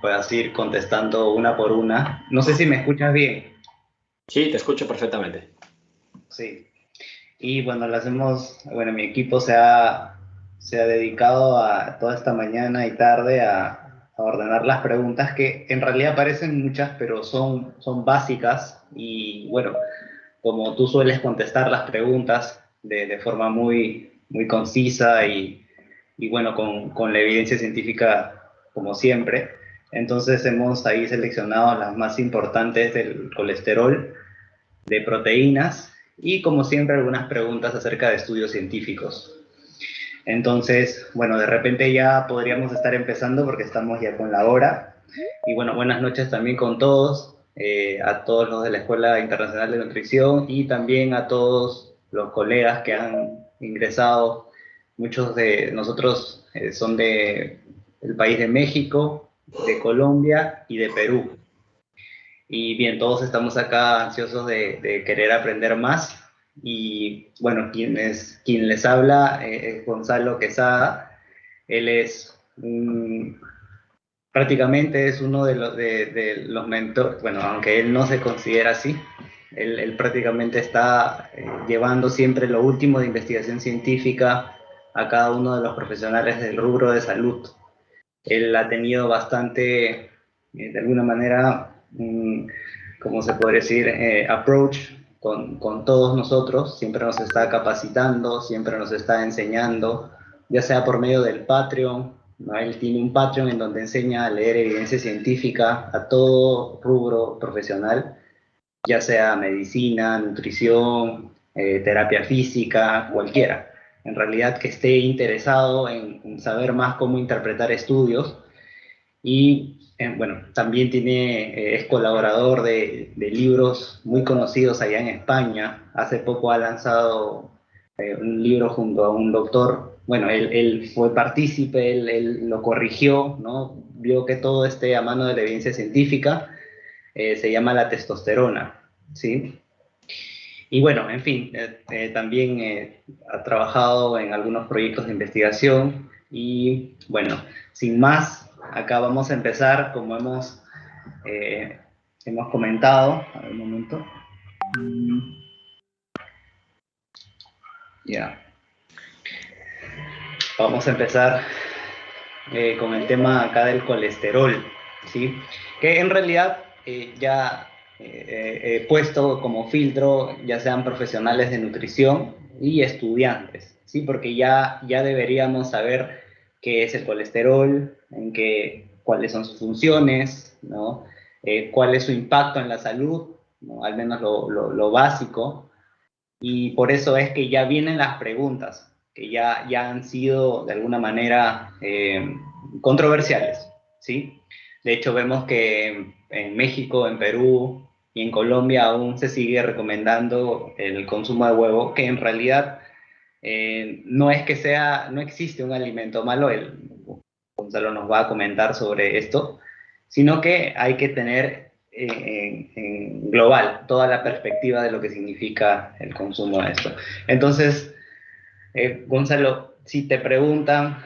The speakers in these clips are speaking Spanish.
puedas ir contestando una por una. No sé si me escuchas bien. Sí, te escucho perfectamente. Sí. Y bueno, mi equipo se ha dedicado a toda esta mañana y tarde a ordenar las preguntas que en realidad parecen muchas, pero son básicas y bueno, como tú sueles contestar las preguntas de forma muy concisa y bueno, con la evidencia científica como siempre, entonces hemos ahí seleccionado las más importantes del colesterol, de proteínas y como siempre algunas preguntas acerca de estudios científicos. Entonces, bueno, de repente ya podríamos estar empezando porque estamos ya con la hora. Y bueno, buenas noches también con todos, a todos los de la Escuela Internacional de Nutrición y también a todos los colegas que han ingresado. Muchos de nosotros son del país de México, de Colombia y de Perú. Y bien, todos estamos acá ansiosos de querer aprender más. Y bueno, quien les habla es Gonzalo Quesada. Él es prácticamente es uno de los mentores, bueno, aunque él no se considera así, él prácticamente está llevando siempre lo último de investigación científica a cada uno de los profesionales del rubro de salud. Él ha tenido bastante, de alguna manera, como se puede decir, approach con todos nosotros, siempre nos está capacitando, siempre nos está enseñando, ya sea por medio del Patreon, ¿no? Él tiene un Patreon en donde enseña a leer evidencia científica a todo rubro profesional, ya sea medicina, nutrición, terapia física, cualquiera. En realidad que esté interesado en saber más cómo interpretar estudios y bueno, también es colaborador de libros muy conocidos allá en España. Hace poco ha lanzado un libro junto a un doctor. Bueno, él fue partícipe, él lo corrigió, ¿no? Vio que todo esté a mano de la evidencia científica. Se llama la testosterona, ¿sí? Y bueno, en fin, también ha trabajado en algunos proyectos de investigación y bueno, sin más, acá vamos a empezar como hemos comentado. A ver, un momento. Ya. Vamos a empezar con el tema acá del colesterol, ¿sí? Que en realidad ya he puesto como filtro, ya sean profesionales de nutrición y estudiantes, ¿sí? Porque ya deberíamos saber qué es el colesterol, cuáles son sus funciones, ¿no? Cuál es su impacto en la salud, ¿no? Al menos lo básico. Y por eso es que ya vienen las preguntas, que ya han sido de alguna manera controversiales, ¿sí? De hecho, vemos que en México, en Perú y en Colombia aún se sigue recomendando el consumo de huevo, que en realidad no es que no existe un alimento malo, Gonzalo nos va a comentar sobre esto, sino que hay que tener en global toda la perspectiva de lo que significa el consumo de esto. Entonces, Gonzalo, si te preguntan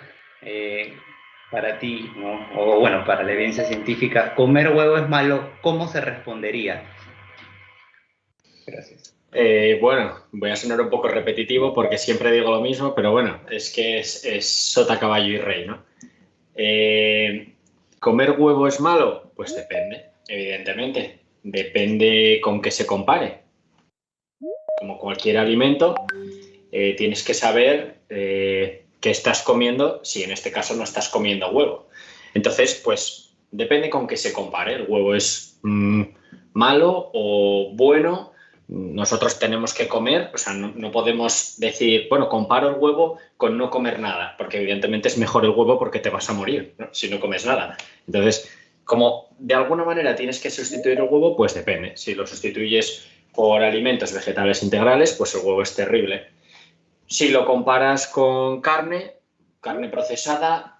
para ti, ¿no? O bueno, para la evidencia científica, ¿comer huevo es malo? ¿Cómo se respondería? Gracias. Bueno, voy a sonar un poco repetitivo porque siempre digo lo mismo, pero bueno, es que es sota, caballo y rey, ¿no? ¿Comer huevo es malo? Pues depende, evidentemente. Depende con qué se compare. Como cualquier alimento, tienes que saber qué estás comiendo si en este caso no estás comiendo huevo. Entonces, pues depende con qué se compare. El huevo es malo o bueno. Nosotros tenemos que comer, o sea, no podemos decir, bueno, comparo el huevo con no comer nada, porque evidentemente es mejor el huevo porque te vas a morir, ¿no? Si no comes nada. Entonces, como de alguna manera tienes que sustituir el huevo, pues depende. Si lo sustituyes por alimentos vegetales integrales, pues el huevo es terrible. Si lo comparas con carne procesada,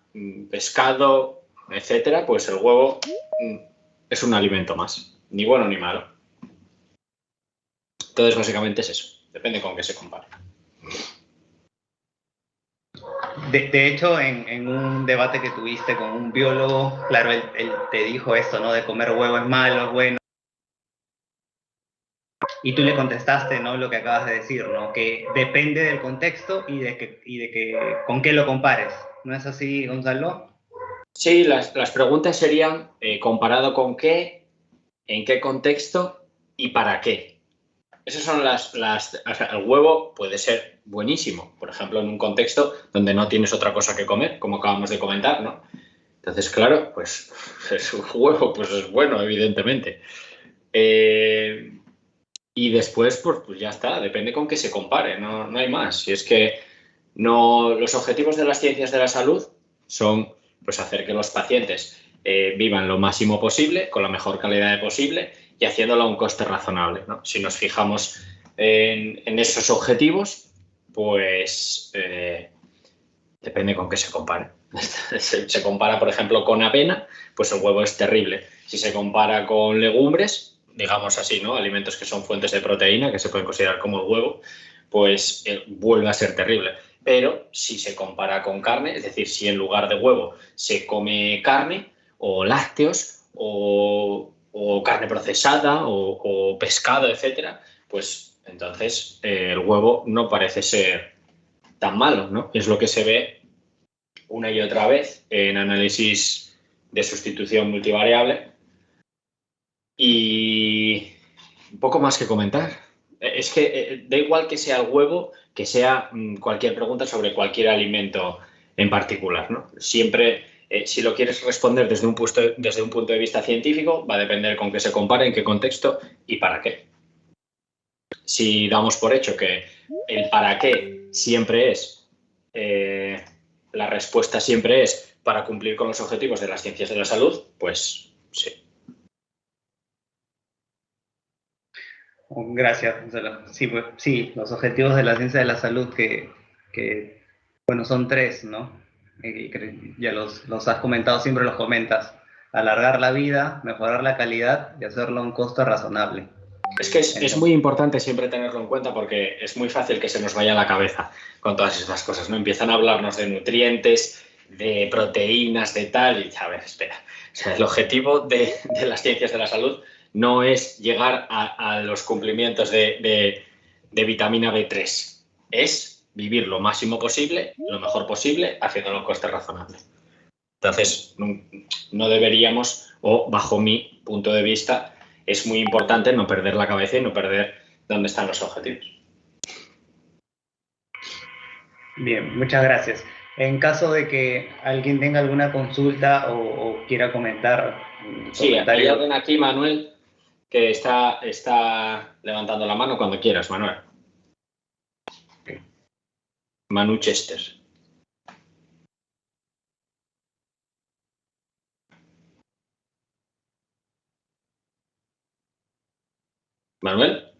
pescado, etcétera, pues el huevo es un alimento más, ni bueno ni malo. Entonces, básicamente es eso. Depende con qué se compare. De hecho, en un debate que tuviste con un biólogo, claro, él te dijo esto, ¿no? De comer huevo es malo, es bueno. Y tú le contestaste, ¿no? Lo que acabas de decir, ¿no? Que depende del contexto y de que con qué lo compares. ¿No es así, Gonzalo? Sí, las preguntas serían comparado con qué, en qué contexto y para qué. Esas son o sea, el huevo puede ser buenísimo, por ejemplo, en un contexto donde no tienes otra cosa que comer, como acabamos de comentar, ¿no? Entonces, claro, pues es un huevo, pues es bueno, evidentemente. Y después, pues ya está, depende con qué se compare, no hay más. Si es que no, los objetivos de las ciencias de la salud son pues, hacer que los pacientes vivan lo máximo posible, con la mejor calidad posible y haciéndolo a un coste razonable, ¿no? Si nos fijamos en esos objetivos, pues depende con qué se compare. Se compara, por ejemplo, con avena, pues el huevo es terrible. Si se compara con legumbres, digamos así, ¿no? Alimentos que son fuentes de proteína, que se pueden considerar como el huevo, pues vuelve a ser terrible. Pero si se compara con carne, es decir, si en lugar de huevo se come carne o lácteos o carne procesada o pescado, etcétera, pues entonces el huevo no parece ser tan malo, ¿no? Es lo que se ve una y otra vez en análisis de sustitución multivariable y un poco más que comentar. Es que da igual que sea el huevo, que sea cualquier pregunta sobre cualquier alimento en particular, ¿no? Siempre, si lo quieres responder desde un punto de vista científico, va a depender con qué se compare, en qué contexto y para qué. Si damos por hecho que el para qué siempre es, la respuesta siempre es para cumplir con los objetivos de las ciencias de la salud, pues sí. Gracias, Gonzalo. Sí, pues, sí, los objetivos de la ciencia de la salud bueno, son tres, ¿no? Ya los has comentado, siempre los comentas. Alargar la vida, mejorar la calidad y hacerlo a un costo razonable. Es que es muy importante siempre tenerlo en cuenta porque es muy fácil que se nos vaya la cabeza con todas estas cosas, ¿no? Empiezan a hablarnos de nutrientes, de proteínas, de tal, y a ver, espera. O sea, el objetivo de las ciencias de la salud no es llegar a los cumplimientos de vitamina B3, es vivir lo máximo posible, lo mejor posible, haciéndolo a costes razonables. Entonces, no deberíamos, o bajo mi punto de vista, es muy importante no perder la cabeza y no perder dónde están los objetivos. Bien, muchas gracias. En caso de que alguien tenga alguna consulta o quiera comentar, Sí, hay comentario. alguien aquí, Manuel, que está levantando la mano cuando quieras, Manuel. Manu Chester. ¿Manuel?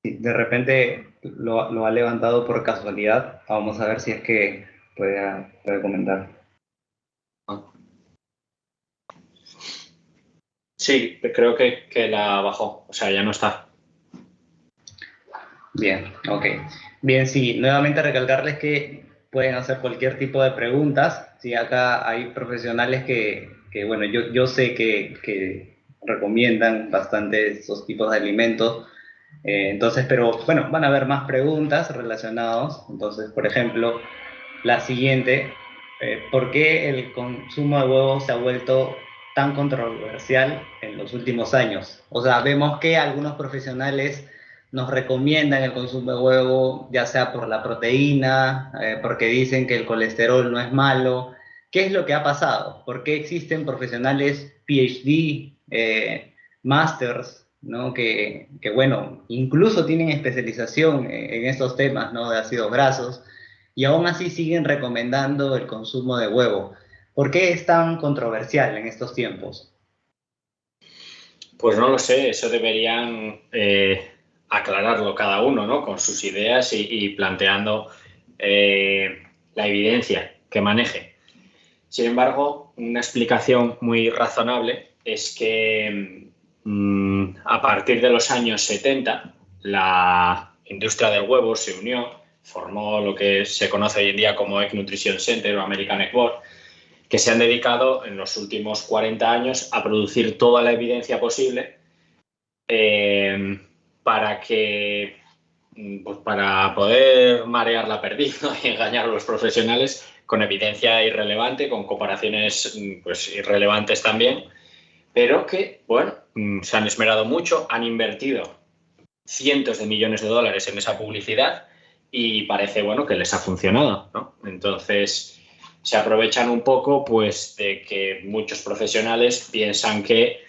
De repente lo ha levantado por casualidad. Vamos a ver si es que puede comentar. Sí, creo que la bajó, o sea, ya no está. Bien, ok. Bien, sí, nuevamente recalcarles que pueden hacer cualquier tipo de preguntas. Sí, acá hay profesionales bueno, yo sé que recomiendan bastante esos tipos de alimentos. Entonces, pero bueno, van a haber más preguntas relacionadas. Entonces, por ejemplo, la siguiente, ¿por qué el consumo de huevos se ha vuelto tan controversial en los últimos años? O sea, vemos que algunos profesionales nos recomiendan el consumo de huevo, ya sea por la proteína, porque dicen que el colesterol no es malo. ¿Qué es lo que ha pasado? ¿Por qué existen profesionales PhD, masters, ¿no? Bueno, incluso tienen especialización en estos temas, ¿no? De ácidos grasos, y aún así siguen recomendando el consumo de huevo? ¿Por qué es tan controversial en estos tiempos? Pues no lo sé, eso deberían aclararlo cada uno, ¿no? Con sus ideas y planteando la evidencia que maneje. Sin embargo, una explicación muy razonable es que a partir de los años 70 la industria del huevo se unió formó lo que se conoce hoy en día como Egg Nutrition Center o American Egg Board, que se han dedicado en los últimos 40 años a producir toda la evidencia posible para que, pues para poder marear la perdiz, ¿no? Y engañar a los profesionales con evidencia irrelevante, con comparaciones pues irrelevantes también, pero que, bueno, se han esmerado mucho, han invertido cientos de millones de dólares en esa publicidad y parece, bueno, que les ha funcionado, ¿no? Entonces, se aprovechan un poco, pues, de que muchos profesionales piensan que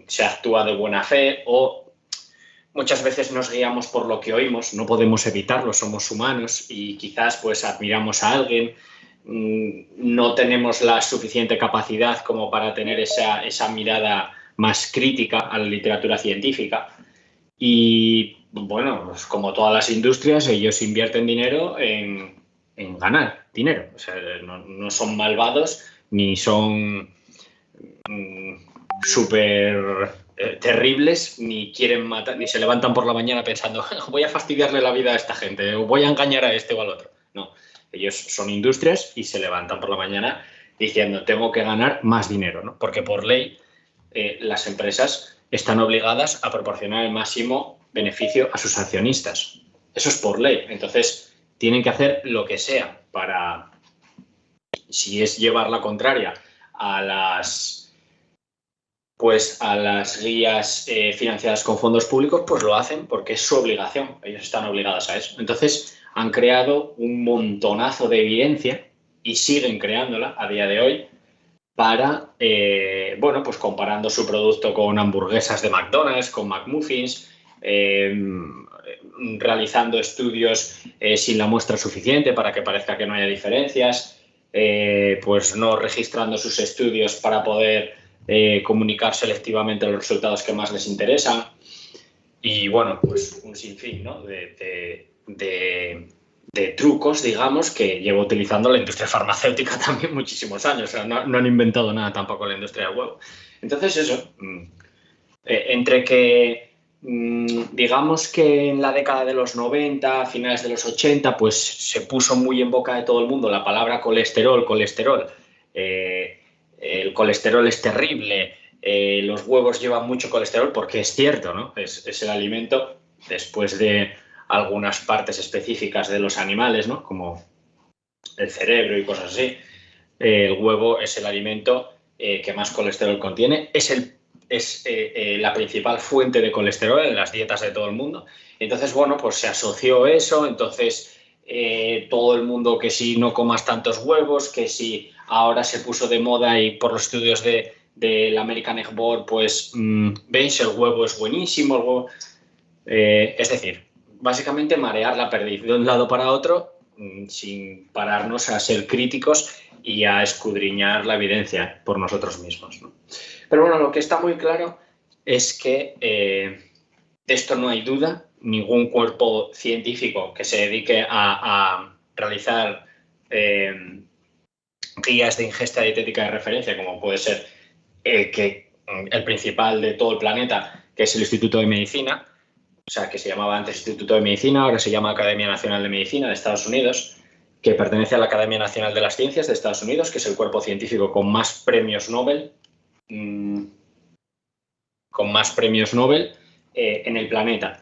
se actúa de buena fe o muchas veces nos guiamos por lo que oímos, no podemos evitarlo, somos humanos y quizás pues admiramos a alguien, no tenemos la suficiente capacidad como para tener esa mirada más crítica a la literatura científica y bueno, pues como todas las industrias, ellos invierten dinero en ganar dinero, o sea, no son malvados ni son súper terribles, ni quieren matar, ni se levantan por la mañana pensando voy a fastidiarle la vida a esta gente o voy a engañar a este o al otro. No, ellos son industrias y se levantan por la mañana diciendo tengo que ganar más dinero, ¿no? Porque por ley las empresas están obligadas a proporcionar el máximo beneficio a sus accionistas. Eso es por ley. Entonces tienen que hacer lo que sea para, si es llevar la contraria a las guías financiadas con fondos públicos, pues lo hacen porque es su obligación. Ellos están obligados a eso. Entonces, han creado un montonazo de evidencia y siguen creándola a día de hoy para, bueno, pues comparando su producto con hamburguesas de McDonald's, con McMuffins, realizando estudios sin la muestra suficiente para que parezca que no haya diferencias, pues no registrando sus estudios para poder comunicar selectivamente los resultados que más les interesan y bueno, pues un sinfín, ¿no? de trucos, digamos, que lleva utilizando la industria farmacéutica también muchísimos años. O sea, no han inventado nada tampoco la industria del huevo. Entonces eso, entre que digamos que en la década de los 90, a finales de los 80, pues se puso muy en boca de todo el mundo la palabra colesterol. El colesterol es terrible, los huevos llevan mucho colesterol porque es cierto, ¿no? Es el alimento, después de algunas partes específicas de los animales, ¿no? Como el cerebro y cosas así, el huevo es el alimento que más colesterol contiene, es la principal fuente de colesterol en las dietas de todo el mundo. Entonces, bueno, pues se asoció eso, entonces todo el mundo que si no comas tantos huevos, que si ahora se puso de moda y por los estudios del American Egg Board, pues veis, el huevo es buenísimo, el huevo, es decir, básicamente marear la perdiz de un lado para otro sin pararnos a ser críticos y a escudriñar la evidencia por nosotros mismos, ¿no? Pero bueno, lo que está muy claro es que de esto no hay duda. Ningún cuerpo científico que se dedique a realizar guías de ingesta dietética de referencia, como puede ser el principal de todo el planeta, que es el Instituto de Medicina, o sea, que se llamaba antes Instituto de Medicina, ahora se llama Academia Nacional de Medicina de Estados Unidos, que pertenece a la Academia Nacional de las Ciencias de Estados Unidos, que es el cuerpo científico con más premios Nobel en el planeta.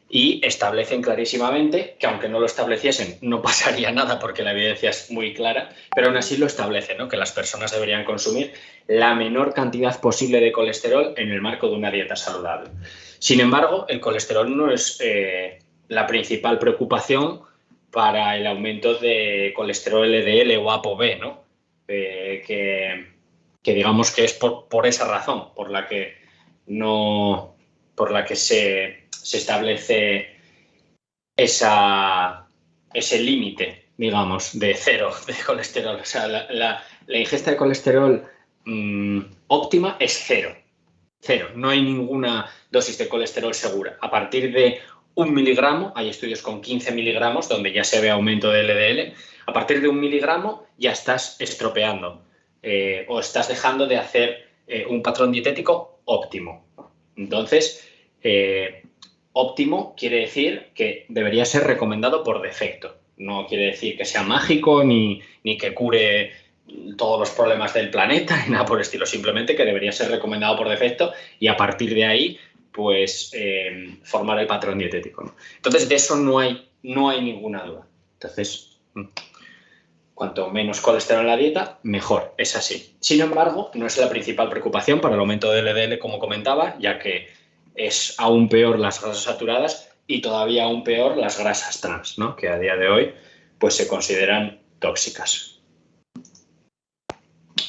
Y establecen clarísimamente que, aunque no lo estableciesen, no pasaría nada porque la evidencia es muy clara, pero aún así lo establecen, ¿no? Que las personas deberían consumir la menor cantidad posible de colesterol en el marco de una dieta saludable. Sin embargo, el colesterol no es la principal preocupación para el aumento de colesterol LDL o ApoB, ¿no? Que digamos que es por esa razón por la que se establece ese límite, digamos, de cero de colesterol. O sea, la ingesta de colesterol óptima es cero. Cero. No hay ninguna dosis de colesterol segura. A partir de 1 miligramo, hay estudios con 15 miligramos donde ya se ve aumento de LDL, a partir de 1 miligramo ya estás estropeando o estás dejando de hacer un patrón dietético óptimo. Entonces, óptimo quiere decir que debería ser recomendado por defecto. No quiere decir que sea mágico ni que cure todos los problemas del planeta ni nada por el estilo. Simplemente que debería ser recomendado por defecto y a partir de ahí, pues, formar el patrón dietético, ¿no? Entonces, de eso no hay ninguna duda. Entonces, cuanto menos colesterol en la dieta, mejor. Es así. Sin embargo, no es la principal preocupación para el aumento del LDL, como comentaba, ya que es aún peor las grasas saturadas y todavía aún peor las grasas trans, ¿no? Que a día de hoy pues se consideran tóxicas.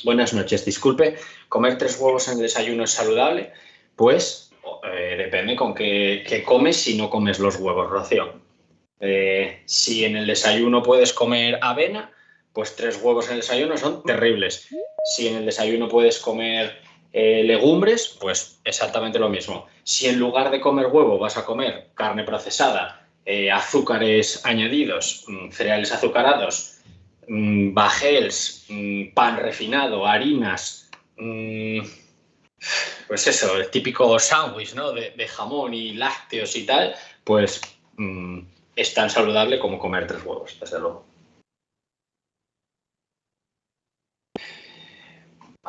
Buenas noches, disculpe, ¿comer 3 huevos en el desayuno es saludable? Pues depende con qué comes si no comes los huevos, Rocío. Si en el desayuno puedes comer avena, pues 3 huevos en el desayuno son terribles. Si en el desayuno puedes comer legumbres, pues exactamente lo mismo. Si en lugar de comer huevo vas a comer carne procesada, azúcares añadidos, cereales azucarados, bajels, pan refinado, harinas, pues eso, el típico sándwich, ¿no? de jamón y lácteos y tal, pues es tan saludable como comer 3 huevos, desde luego.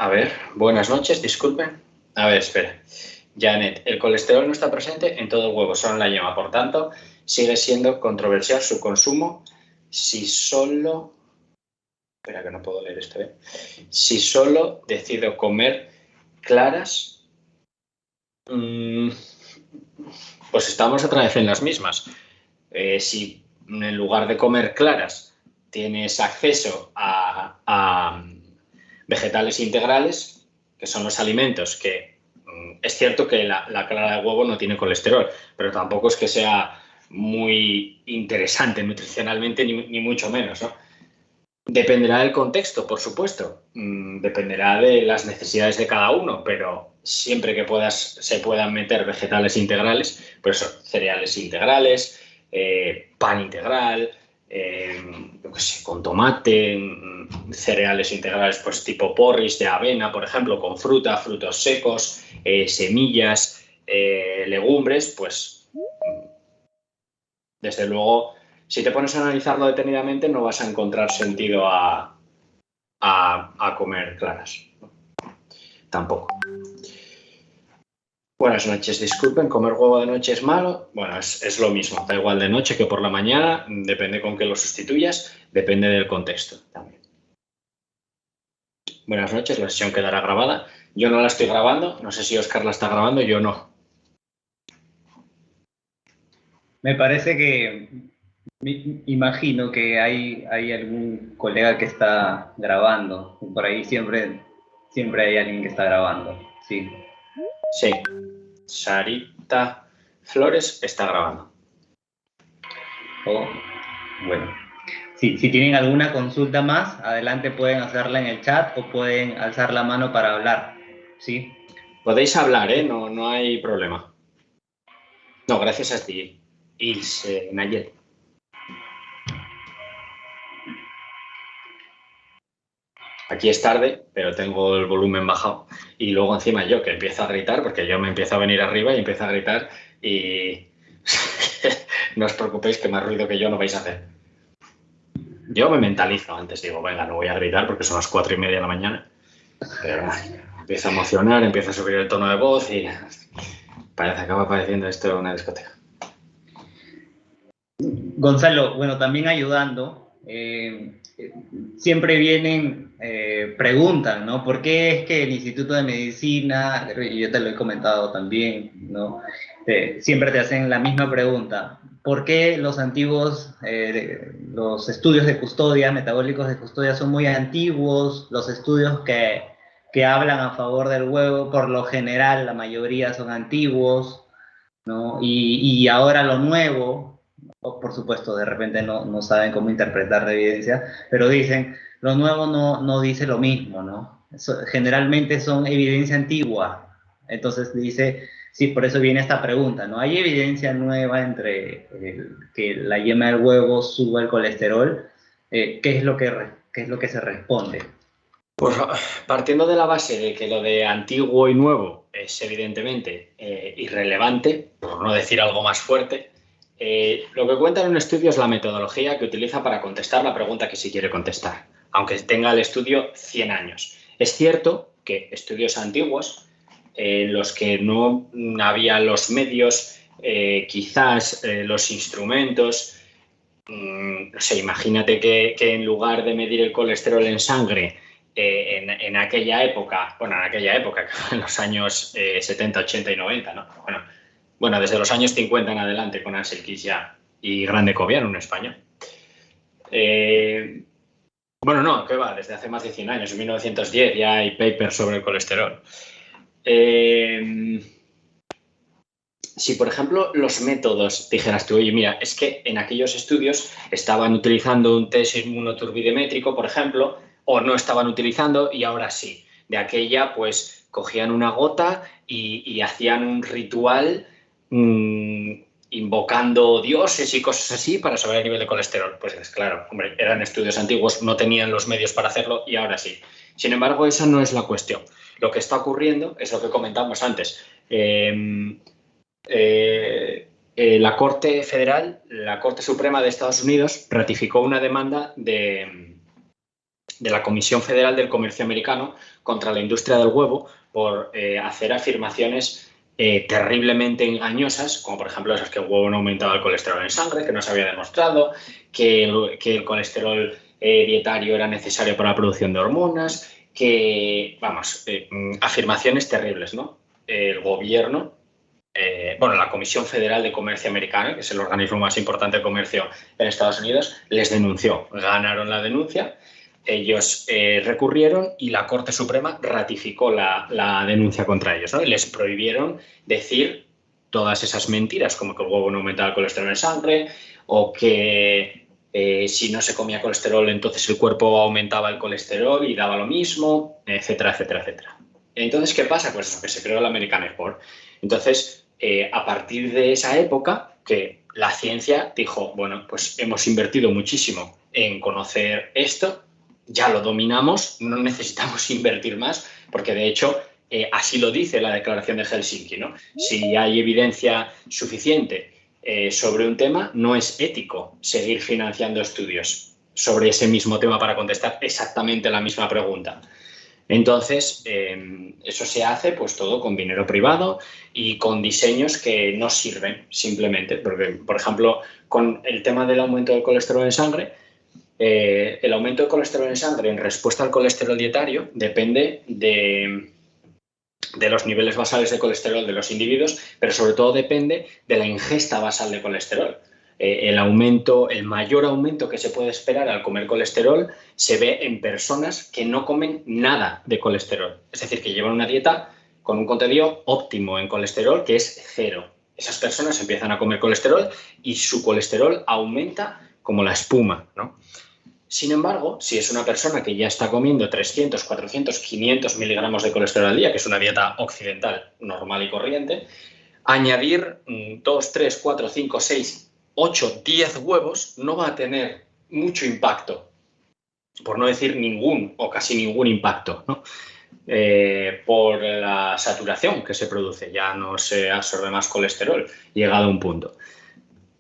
A ver, buenas noches, disculpen. A ver, espera. Janet, el colesterol no está presente en todo el huevo, solo en la yema. Por tanto, sigue siendo controversial su consumo si solo... Espera que no puedo leer esto, ¿eh? Si solo decido comer claras, pues estamos otra vez en las mismas. Si en lugar de comer claras tienes acceso a vegetales integrales, que son los alimentos que es cierto que la clara de huevo no tiene colesterol, pero tampoco es que sea muy interesante nutricionalmente, ni mucho menos, ¿no? Dependerá del contexto, por supuesto, dependerá de las necesidades de cada uno, pero siempre que se puedan meter vegetales integrales, pues eso, cereales integrales, pan integral, yo qué sé, con tomate, cereales integrales pues tipo porridge de avena, por ejemplo, con fruta, frutos secos, semillas, legumbres, pues desde luego, si te pones a analizarlo detenidamente no vas a encontrar sentido a comer claras. Tampoco. Buenas noches, disculpen, ¿comer huevo de noche es malo? Bueno, es lo mismo, da igual de noche que por la mañana, depende con qué lo sustituyas, depende del contexto también. Buenas noches, la sesión quedará grabada. Yo no la estoy grabando, no sé si Óscar la está grabando, yo no. Me parece que, imagino que hay algún colega que está grabando, por ahí siempre hay alguien que está grabando, sí. Sí, Sarita Flores está grabando. Bueno, si tienen alguna consulta más, adelante pueden hacerla en el chat o pueden alzar la mano para hablar, ¿sí? Podéis hablar, no hay problema. No, gracias a ti, Ilse Nayel. Aquí es tarde, pero tengo el volumen bajado. Y luego encima yo que empiezo a gritar, porque yo me empiezo a venir arriba y empiezo a gritar y no os preocupéis que más ruido que yo no vais a hacer. Yo me mentalizo antes, digo, venga, no voy a gritar porque son las 4:30 de la mañana. Pero empiezo a emocionar, empiezo a subir el tono de voz y acaba pareciendo esto una discoteca. Gonzalo, bueno, también ayudando, siempre vienen, preguntan, ¿no? ¿Por qué es que el Instituto de Medicina, y yo te lo he comentado también, ¿no? Siempre te hacen la misma pregunta. ¿Por qué los antiguos, los estudios de custodia, metabólicos de custodia son muy antiguos? Los estudios que hablan a favor del huevo, por lo general, la mayoría son antiguos, ¿no? Y ahora lo nuevo, por supuesto, de repente no saben cómo interpretar la evidencia, pero dicen, lo nuevo no dice lo mismo, ¿no? Generalmente son evidencia antigua. Entonces dice, sí, por eso viene esta pregunta, ¿no? ¿Hay evidencia nueva entre que la yema del huevo suba el colesterol? ¿Qué es lo que se responde? Pues partiendo de la base de que lo de antiguo y nuevo es evidentemente irrelevante, por no decir algo más fuerte, lo que cuenta en un estudio es la metodología que utiliza para contestar la pregunta que se quiere contestar, aunque tenga el estudio 100 años. Es cierto que estudios antiguos, en los que no había los medios, quizás los instrumentos, no sé, imagínate que en lugar de medir el colesterol en sangre, en aquella época, en los años 70, 80 y 90, ¿no? Bueno, desde los años 50 en adelante con Ansel Keys ya y Grande Cobian, un español. Bueno, no, ¿qué va? Desde hace más de 100 años, en 1910 ya hay papers sobre el colesterol. Si, por ejemplo, los métodos dijeras tú, oye, mira, es que en aquellos estudios estaban utilizando un test inmunoturbidimétrico, por ejemplo, o no estaban utilizando y ahora sí. De aquella, pues, cogían una gota y hacían un ritual invocando dioses y cosas así para saber el nivel de colesterol. Pues es claro, hombre, eran estudios antiguos, no tenían los medios para hacerlo y ahora sí. Sin embargo, esa no es la cuestión. Lo que está ocurriendo es lo que comentamos antes. La Corte Federal, la Corte Suprema de Estados Unidos, ratificó una demanda de la Comisión Federal del Comercio Americano contra la industria del huevo por hacer afirmaciones terriblemente engañosas, como por ejemplo esas que el huevo no aumentaba el colesterol en sangre, que no se había demostrado, que el colesterol dietario era necesario para la producción de hormonas, que, vamos, afirmaciones terribles, ¿no? El gobierno, la Comisión Federal de Comercio Americana, que es el organismo más importante de comercio en Estados Unidos, les denunció. Ganaron la denuncia, ellos recurrieron y la Corte Suprema ratificó la denuncia contra ellos, ¿no? Y les prohibieron decir todas esas mentiras, como que el huevo no aumentaba el colesterol en sangre o que si no se comía colesterol entonces el cuerpo aumentaba el colesterol y daba lo mismo, etcétera, etcétera, etcétera. Entonces, ¿qué pasa? Pues eso, que se creó el American Sport. Entonces, a partir de esa época, que la ciencia dijo, bueno, pues hemos invertido muchísimo en conocer esto, ya lo dominamos, no necesitamos invertir más, porque de hecho así lo dice la Declaración de Helsinki, ¿no? Si hay evidencia suficiente sobre un tema, no es ético seguir financiando estudios sobre ese mismo tema para contestar exactamente la misma pregunta. Entonces, eso se hace pues todo con dinero privado y con diseños que no sirven simplemente, porque, por ejemplo, con el tema del aumento del colesterol en sangre, el aumento de colesterol en sangre en respuesta al colesterol dietario depende de los niveles basales de colesterol de los individuos, pero sobre todo depende de la ingesta basal de colesterol. El mayor aumento que se puede esperar al comer colesterol se ve en personas que no comen nada de colesterol. Es decir, que llevan una dieta con un contenido óptimo en colesterol que es 0. Esas personas empiezan a comer colesterol y su colesterol aumenta como la espuma, ¿no? Sin embargo, si es una persona que ya está comiendo 300, 400, 500 miligramos de colesterol al día, que es una dieta occidental normal y corriente, añadir 2, 3, 4, 5, 6, 8, 10 huevos no va a tener mucho impacto, por no decir ningún o casi ningún impacto, ¿no? Por la saturación que se produce, ya no se absorbe más colesterol, llegado a un punto.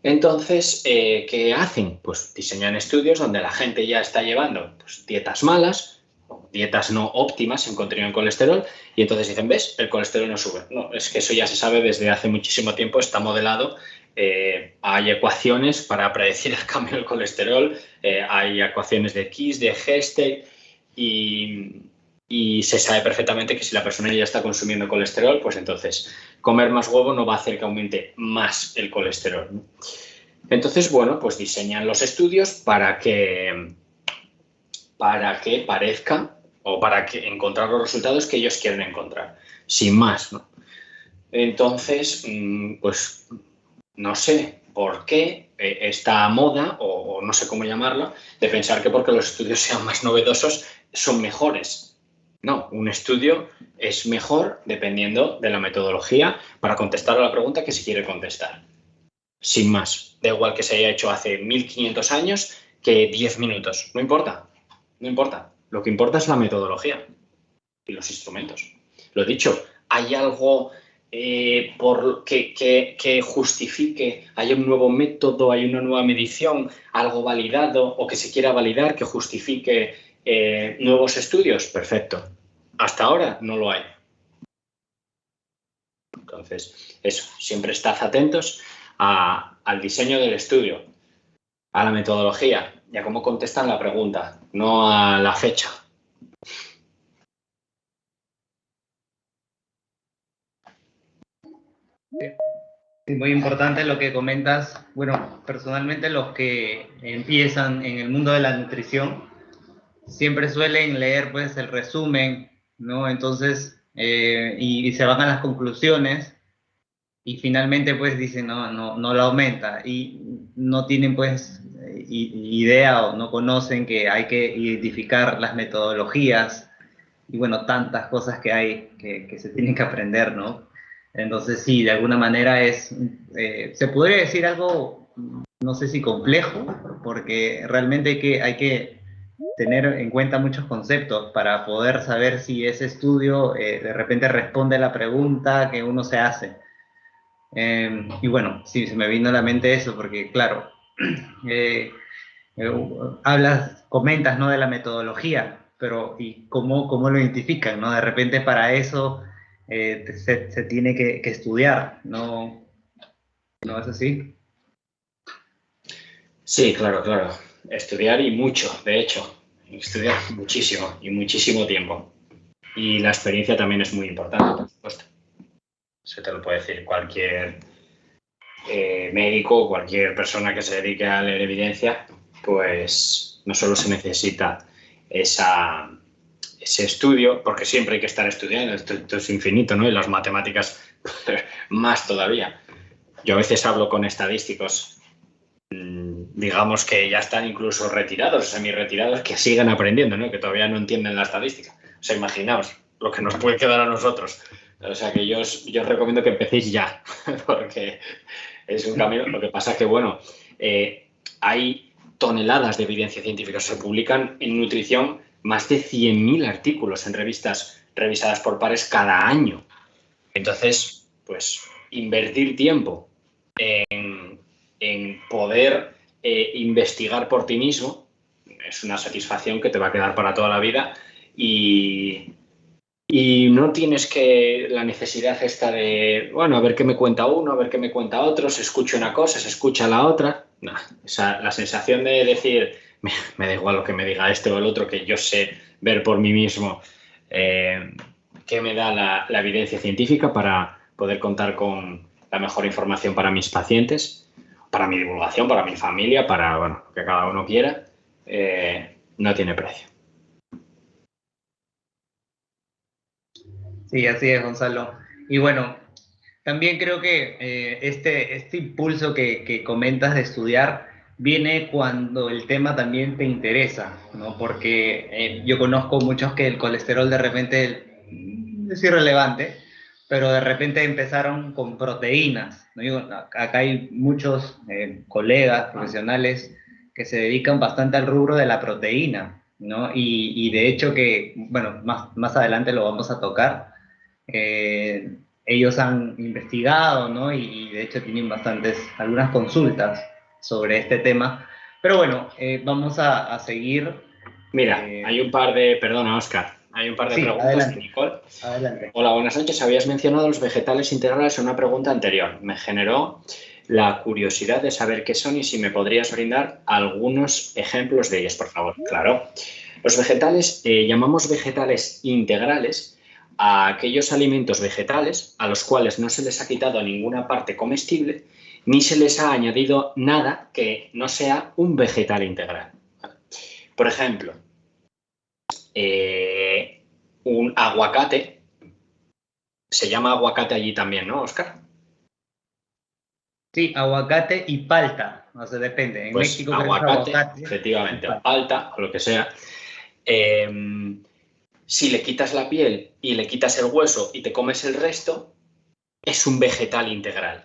Entonces, ¿qué hacen? Pues diseñan estudios donde la gente ya está llevando pues, dietas malas, dietas no óptimas en contenido en colesterol, y entonces dicen, ¿ves? El colesterol no sube. No, es que eso ya se sabe desde hace muchísimo tiempo, está modelado, hay ecuaciones para predecir el cambio del colesterol, hay ecuaciones de Kiss, de Hestey, y se sabe perfectamente que si la persona ya está consumiendo colesterol, pues entonces comer más huevo no va a hacer que aumente más el colesterol, ¿no? Entonces, bueno, pues diseñan los estudios para que parezca o para que encontrar los resultados que ellos quieren encontrar, sin más, ¿no? Entonces, pues no sé por qué esta moda, o no sé cómo llamarla, de pensar que porque los estudios sean más novedosos son mejores. No, un estudio es mejor dependiendo de la metodología para contestar a la pregunta que se quiere contestar. Sin más. Da igual que se haya hecho hace 1500 años que 10 minutos. No importa. No importa. Lo que importa es la metodología y los instrumentos. Lo dicho, ¿hay algo que justifique, hay un nuevo método, hay una nueva medición, algo validado o que se quiera validar que justifique nuevos estudios? Perfecto. Hasta ahora no lo hay. Entonces, eso, siempre estad atentos al diseño del estudio, a la metodología y a cómo contestan la pregunta, no a la fecha. Sí, muy importante lo que comentas. Bueno, personalmente los que empiezan en el mundo de la nutrición siempre suelen leer pues el resumen, ¿no? Entonces, y se van a las conclusiones y finalmente pues dicen no lo aumenta y no tienen pues idea o no conocen que hay que identificar las metodologías y bueno, tantas cosas que hay que se tienen que aprender, ¿no? Entonces sí, de alguna manera se podría decir algo, no sé si complejo, porque realmente hay que tener en cuenta muchos conceptos para poder saber si ese estudio de repente responde a la pregunta que uno se hace. Y bueno, sí, se me vino a la mente eso, porque claro, eh, comentas, ¿no? De la metodología, pero ¿y cómo lo identifican, ¿no? De repente para eso se tiene que estudiar, ¿no? ¿No es así? Sí, claro, claro. Estudiar y mucho, de hecho. Estudiar muchísimo y muchísimo tiempo. Y la experiencia también es muy importante, por supuesto. Eso te lo puede decir cualquier médico o cualquier persona que se dedique a leer evidencia, pues no solo se necesita ese estudio, porque siempre hay que estar estudiando, esto es infinito, ¿no? Y las matemáticas más todavía. Yo a veces hablo con estadísticos, digamos que ya están incluso retirados, semi-retirados, que siguen aprendiendo, ¿no? Que todavía no entienden la estadística. O sea, imaginaos lo que nos puede quedar a nosotros. O sea, que yo os recomiendo que empecéis ya, porque es un camino. Lo que pasa es que, bueno, hay toneladas de evidencia científica. Se publican en nutrición más de 100.000 artículos en revistas revisadas por pares cada año. Entonces, pues, invertir tiempo en poder investigar por ti mismo es una satisfacción que te va a quedar para toda la vida y no tienes la necesidad esta de, bueno, a ver qué me cuenta uno, a ver qué me cuenta otro, se escucha una cosa, se escucha la otra. No, la sensación de decir, me da igual lo que me diga este o el otro, que yo sé ver por mí mismo qué me da la evidencia científica para poder contar con la mejor información para mis pacientes, para mi divulgación, para mi familia, para, bueno, que cada uno quiera, no tiene precio. Sí, así es, Gonzalo. Y bueno, también creo que este impulso que comentas de estudiar viene cuando el tema también te interesa, ¿no? Porque yo conozco muchos que el colesterol de repente es irrelevante, pero de repente empezaron con proteínas, ¿no? Acá hay muchos colegas profesionales que se dedican bastante al rubro de la proteína, ¿no? Y de hecho que, bueno, más adelante lo vamos a tocar. Ellos han investigado, ¿no? Y de hecho tienen algunas consultas sobre este tema. Pero bueno, vamos a seguir. Mira, hay un par de, perdona, Óscar, hay un par de preguntas. Adelante. Nicole. Adelante. Hola, buenas noches. Habías mencionado los vegetales integrales en una pregunta anterior. Me generó la curiosidad de saber qué son y si me podrías brindar algunos ejemplos de ellos, por favor. Claro. Los vegetales, llamamos vegetales integrales a aquellos alimentos vegetales a los cuales no se les ha quitado ninguna parte comestible ni se les ha añadido nada que no sea un vegetal integral. Por ejemplo, un aguacate, se llama aguacate allí también, ¿no, Óscar? Sí, aguacate y palta, o sea, depende. En Pues México creo que es aguacate, efectivamente, o palta, o lo que sea. Si le quitas la piel y le quitas el hueso y te comes el resto, es un vegetal integral.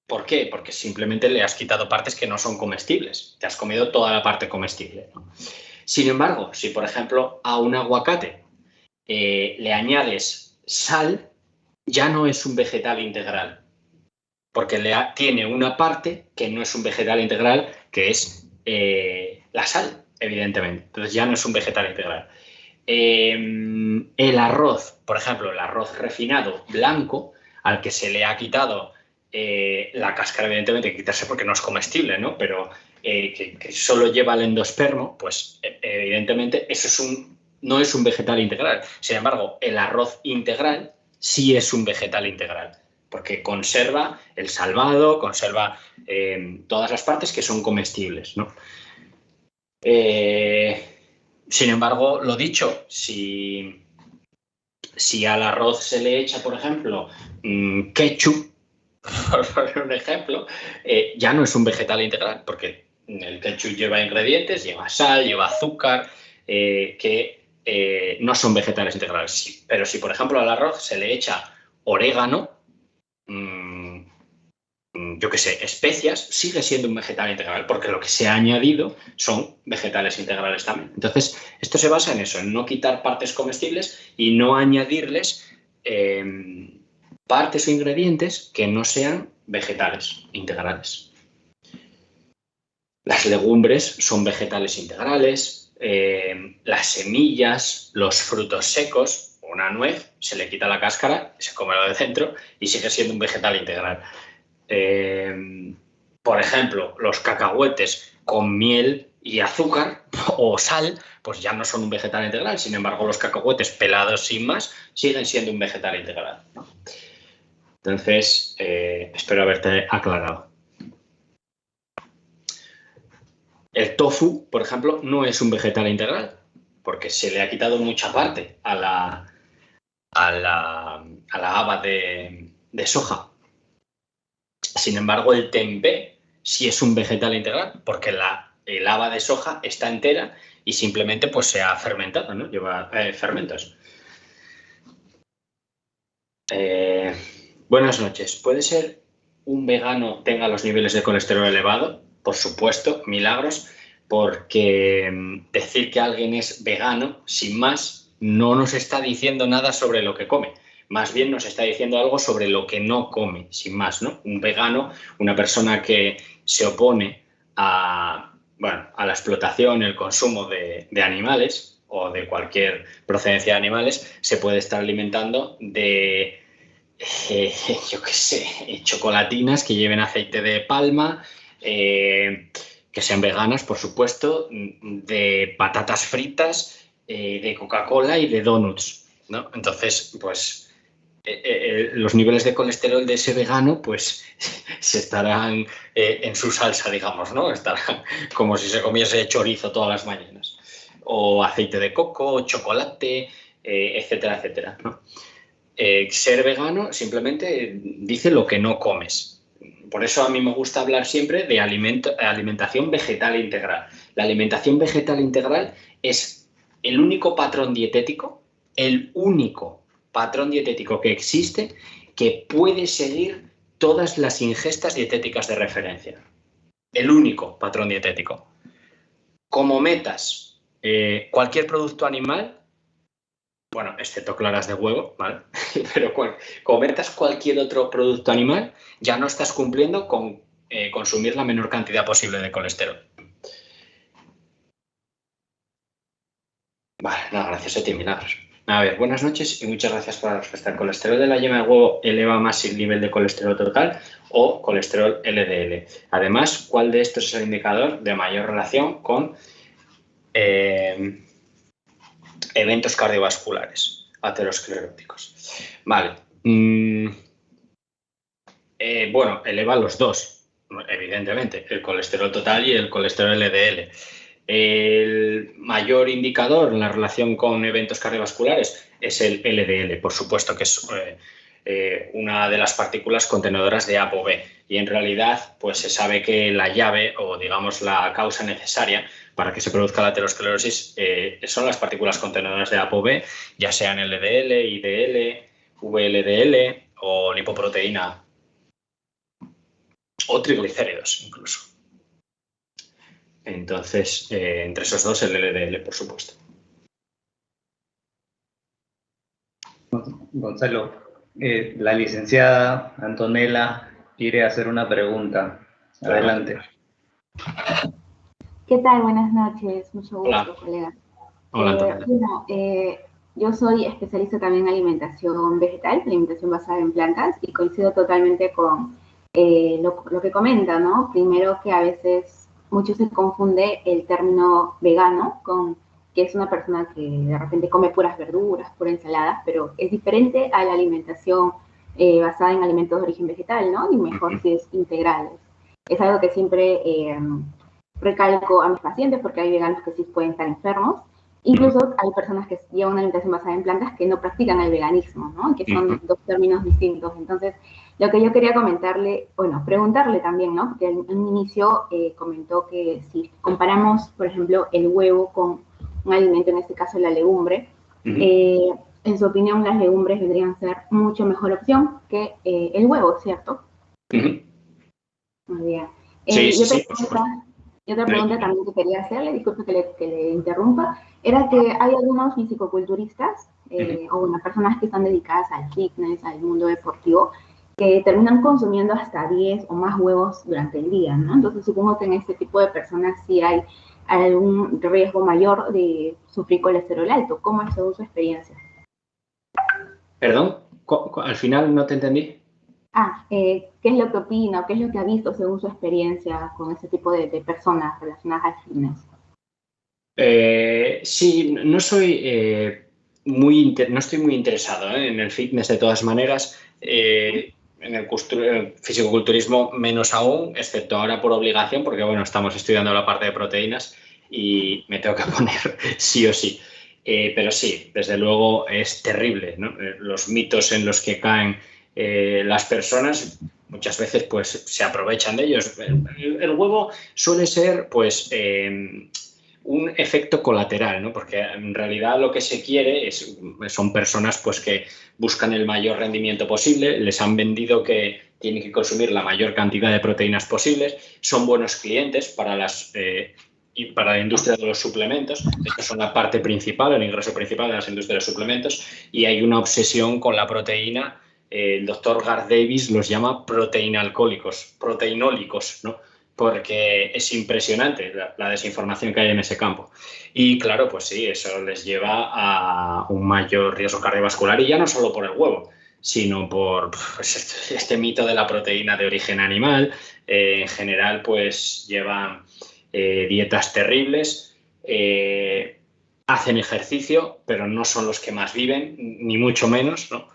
¿Por qué? Porque simplemente le has quitado partes que no son comestibles. Te has comido toda la parte comestible, ¿no? Sin embargo, si por ejemplo a un aguacate le añades sal, ya no es un vegetal integral, porque tiene una parte que no es un vegetal integral, que es la sal, evidentemente. Entonces ya no es un vegetal integral. El arroz, por ejemplo, el arroz refinado blanco, al que se le ha quitado la cáscara, evidentemente, hay que quitarse porque no es comestible, ¿no? Pero que solo lleva el endospermo, pues evidentemente eso no es un vegetal integral. Sin embargo, el arroz integral sí es un vegetal integral, porque conserva el salvado, conserva todas las partes que son comestibles, ¿no? Sin embargo, lo dicho, si al arroz se le echa, por ejemplo, ketchup, por poner un ejemplo, ya no es un vegetal integral, porque el ketchup lleva ingredientes, lleva sal, lleva azúcar, que no son vegetales integrales. Sí, pero si, por ejemplo, al arroz se le echa orégano, yo qué sé, especias, sigue siendo un vegetal integral, porque lo que se ha añadido son vegetales integrales también. Entonces, esto se basa en eso, en no quitar partes comestibles y no añadirles partes o ingredientes que no sean vegetales integrales. Las legumbres son vegetales integrales, las semillas, los frutos secos, una nuez, se le quita la cáscara, se come lo de dentro y sigue siendo un vegetal integral. Por ejemplo, los cacahuetes con miel y azúcar o sal, pues ya no son un vegetal integral. Sin embargo, los cacahuetes pelados sin más siguen siendo un vegetal integral, ¿no? Entonces, espero haberte aclarado. El tofu, por ejemplo, no es un vegetal integral porque se le ha quitado mucha parte a la haba de soja. Sin embargo, el tempeh sí es un vegetal integral porque el haba de soja está entera y simplemente pues se ha fermentado, ¿no? Lleva fermentos. Buenas noches. ¿Puede ser un vegano tenga los niveles de colesterol elevado? Por supuesto, milagros, porque decir que alguien es vegano, sin más, no nos está diciendo nada sobre lo que come. Más bien nos está diciendo algo sobre lo que no come, sin más, ¿no? Un vegano, una persona que se opone a la explotación, el consumo de animales o de cualquier procedencia de animales, se puede estar alimentando de, yo qué sé, chocolatinas que lleven aceite de palma, que sean veganas, por supuesto, de patatas fritas, de Coca-Cola y de donuts, ¿no? Entonces, pues los niveles de colesterol de ese vegano pues se estarán en su salsa, digamos, ¿no? Estarán como si se comiese chorizo todas las mañanas. O aceite de coco, chocolate, etcétera, etcétera, ¿no? Ser vegano simplemente dice lo que no comes. Por eso a mí me gusta hablar siempre de alimentación vegetal integral. La alimentación vegetal integral es el único patrón dietético, que existe que puede seguir todas las ingestas dietéticas de referencia. El único patrón dietético. Como metas cualquier producto animal, bueno, excepto claras de huevo, ¿vale? Pero como metas cualquier otro producto animal, ya no estás cumpliendo con consumir la menor cantidad posible de colesterol. Vale, no, gracias a ti, milagros. A ver, buenas noches y muchas gracias por la respuesta. ¿El colesterol de la yema de huevo eleva más el nivel de colesterol total o colesterol LDL? Además, ¿cuál de estos es el indicador de mayor relación con eventos cardiovasculares ateroscleróticos? Vale. Bueno, eleva los dos, evidentemente, el colesterol total y el colesterol LDL. El mayor indicador en la relación con eventos cardiovasculares es el LDL, por supuesto, que es una de las partículas contenedoras de ApoB. Y en realidad, pues se sabe que la llave, o digamos la causa necesaria para que se produzca la aterosclerosis, son las partículas contenedoras de ApoB, ya sean LDL, IDL, VLDL o lipoproteína o triglicéridos incluso. Entonces, entre esos dos, el LDL, por supuesto. Gonzalo, la licenciada Antonella quiere hacer una pregunta. Adelante. ¿Qué tal? Buenas noches. Mucho gusto, Hola. colega. Hola, Antonella. Bueno, yo soy especialista también en alimentación vegetal, alimentación basada en plantas, y coincido totalmente con lo que comenta, ¿no? Primero que a veces mucho se confunde el término vegano con que es una persona que de repente come puras verduras, pura ensalada, pero es diferente a la alimentación basada en alimentos de origen vegetal, ¿no? Y mejor si es integral. Es algo que siempre recalco a mis pacientes porque hay veganos que sí pueden estar enfermos. Incluso hay personas que llevan una alimentación basada en plantas que no practican el veganismo, ¿no? Que son dos términos distintos. Entonces, lo que yo quería comentarle, bueno, preguntarle también, ¿no? Porque en un inicio comentó que si comparamos, por ejemplo, el huevo con un alimento, en este caso la legumbre, en su opinión las legumbres vendrían a ser mucho mejor opción que el huevo, ¿cierto? Muy bien. Sí, Y otra pregunta también que quería hacerle, disculpe que le interrumpa, era que hay algunos fisicoculturistas o bueno, personas que están dedicadas al fitness, al mundo deportivo, que terminan consumiendo hasta 10 o más huevos durante el día, ¿no? Entonces supongo que en este tipo de personas sí hay algún riesgo mayor de sufrir colesterol alto. ¿Cómo es según su experiencia? Perdón, al final no te entendí. ¿Qué es lo que opina o qué es lo que ha visto según su experiencia con ese tipo de personas relacionadas al fitness? Sí, no soy no estoy muy interesado en el fitness de todas maneras. En el fisicoculturismo menos aún, excepto ahora por obligación, porque bueno, estamos estudiando la parte de proteínas y me tengo que poner sí o sí. Pero sí, desde luego es terrible, ¿no? Los mitos en los que caen las personas muchas veces pues se aprovechan de ellos. El huevo suele ser pues un efecto colateral, ¿no? Porque en realidad lo que se quiere son personas pues que buscan el mayor rendimiento posible, les han vendido que tienen que consumir la mayor cantidad de proteínas posibles, son buenos clientes para para la industria de los suplementos. Estos son la parte principal, el ingreso principal de las industrias de los suplementos, y hay una obsesión con la proteína. El doctor Garth Davis los llama proteinólicos, ¿no? Porque es impresionante la desinformación que hay en ese campo. Y claro, pues sí, eso les lleva a un mayor riesgo cardiovascular, y ya no solo por el huevo, sino por pues, este mito de la proteína de origen animal. En general, pues llevan dietas terribles, hacen ejercicio, pero no son los que más viven, ni mucho menos, ¿no?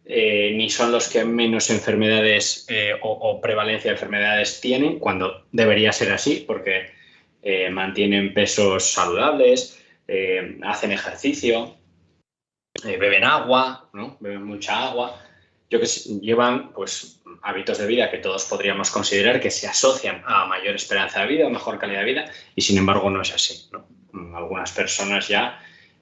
Ni son los que menos enfermedades o prevalencia de enfermedades tienen, cuando debería ser así, porque mantienen pesos saludables, hacen ejercicio, beben agua, ¿no? Beben mucha agua. Llevan pues hábitos de vida que todos podríamos considerar que se asocian a mayor esperanza de vida o mejor calidad de vida, y sin embargo no es así, ¿no? Algunas personas ya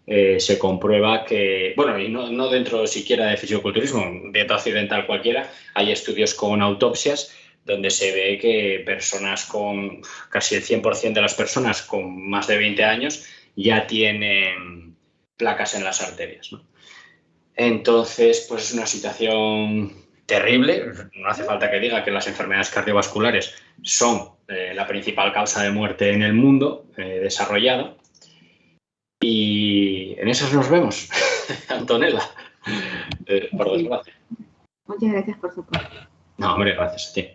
se comprueba que, bueno, y no dentro siquiera de fisicoculturismo, dieta occidental cualquiera, hay estudios con autopsias donde se ve que personas con, casi el 100% de las personas con más de 20 años ya tienen placas en las arterias, ¿no? Entonces, pues es una situación terrible. No hace falta que diga que las enfermedades cardiovasculares son la principal causa de muerte en el mundo desarrollado. Y en esas nos vemos, Antonella. Por desgracia. Muchas gracias por su parte. No, hombre, gracias a ti.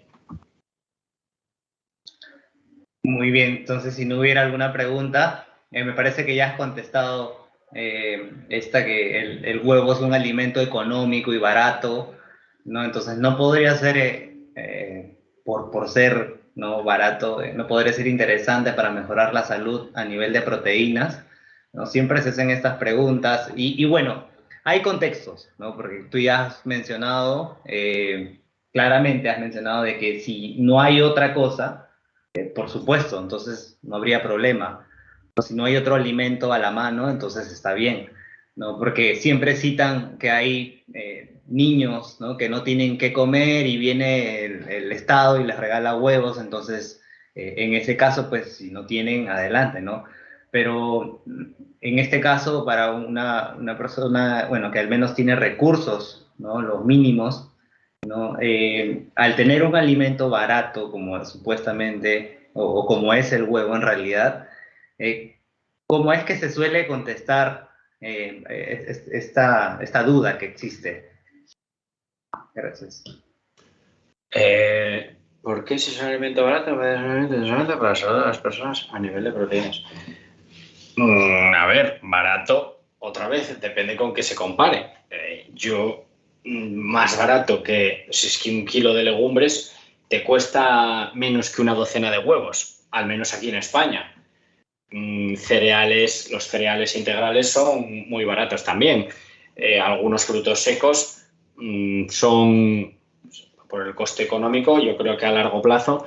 Muy bien, entonces si no hubiera alguna pregunta, me parece que ya has contestado esta, que el huevo es un alimento económico y barato, ¿no? Entonces no podría ser, por ser, ¿no?, barato, no podría ser interesante para mejorar la salud a nivel de proteínas, ¿no? Siempre se hacen estas preguntas y bueno, hay contextos, ¿no? Porque tú ya has mencionado, claramente has mencionado de que si no hay otra cosa, por supuesto, entonces no habría problema. Si no hay otro alimento a la mano, entonces está bien, ¿no? Porque siempre citan que hay niños, ¿no?, que no tienen qué comer y viene el Estado y les regala huevos, entonces En ese caso, pues si no tienen, adelante, ¿no? Pero en este caso, para una persona, bueno, que al menos tiene recursos, ¿no? Los mínimos, ¿no? Al tener un alimento barato, como supuestamente, o como es el huevo en realidad, ¿cómo es que se suele contestar esta duda que existe? Gracias. ¿Por qué si es un alimento barato es un alimento interesante para la salud de las personas a nivel de proteínas? A ver, barato, otra vez, depende con qué se compare. Más barato que si es que un kilo de legumbres te cuesta menos que una docena de huevos, al menos aquí en España. Cereales, los cereales integrales son muy baratos también. Algunos frutos secos son, por el coste económico, yo creo que a largo plazo,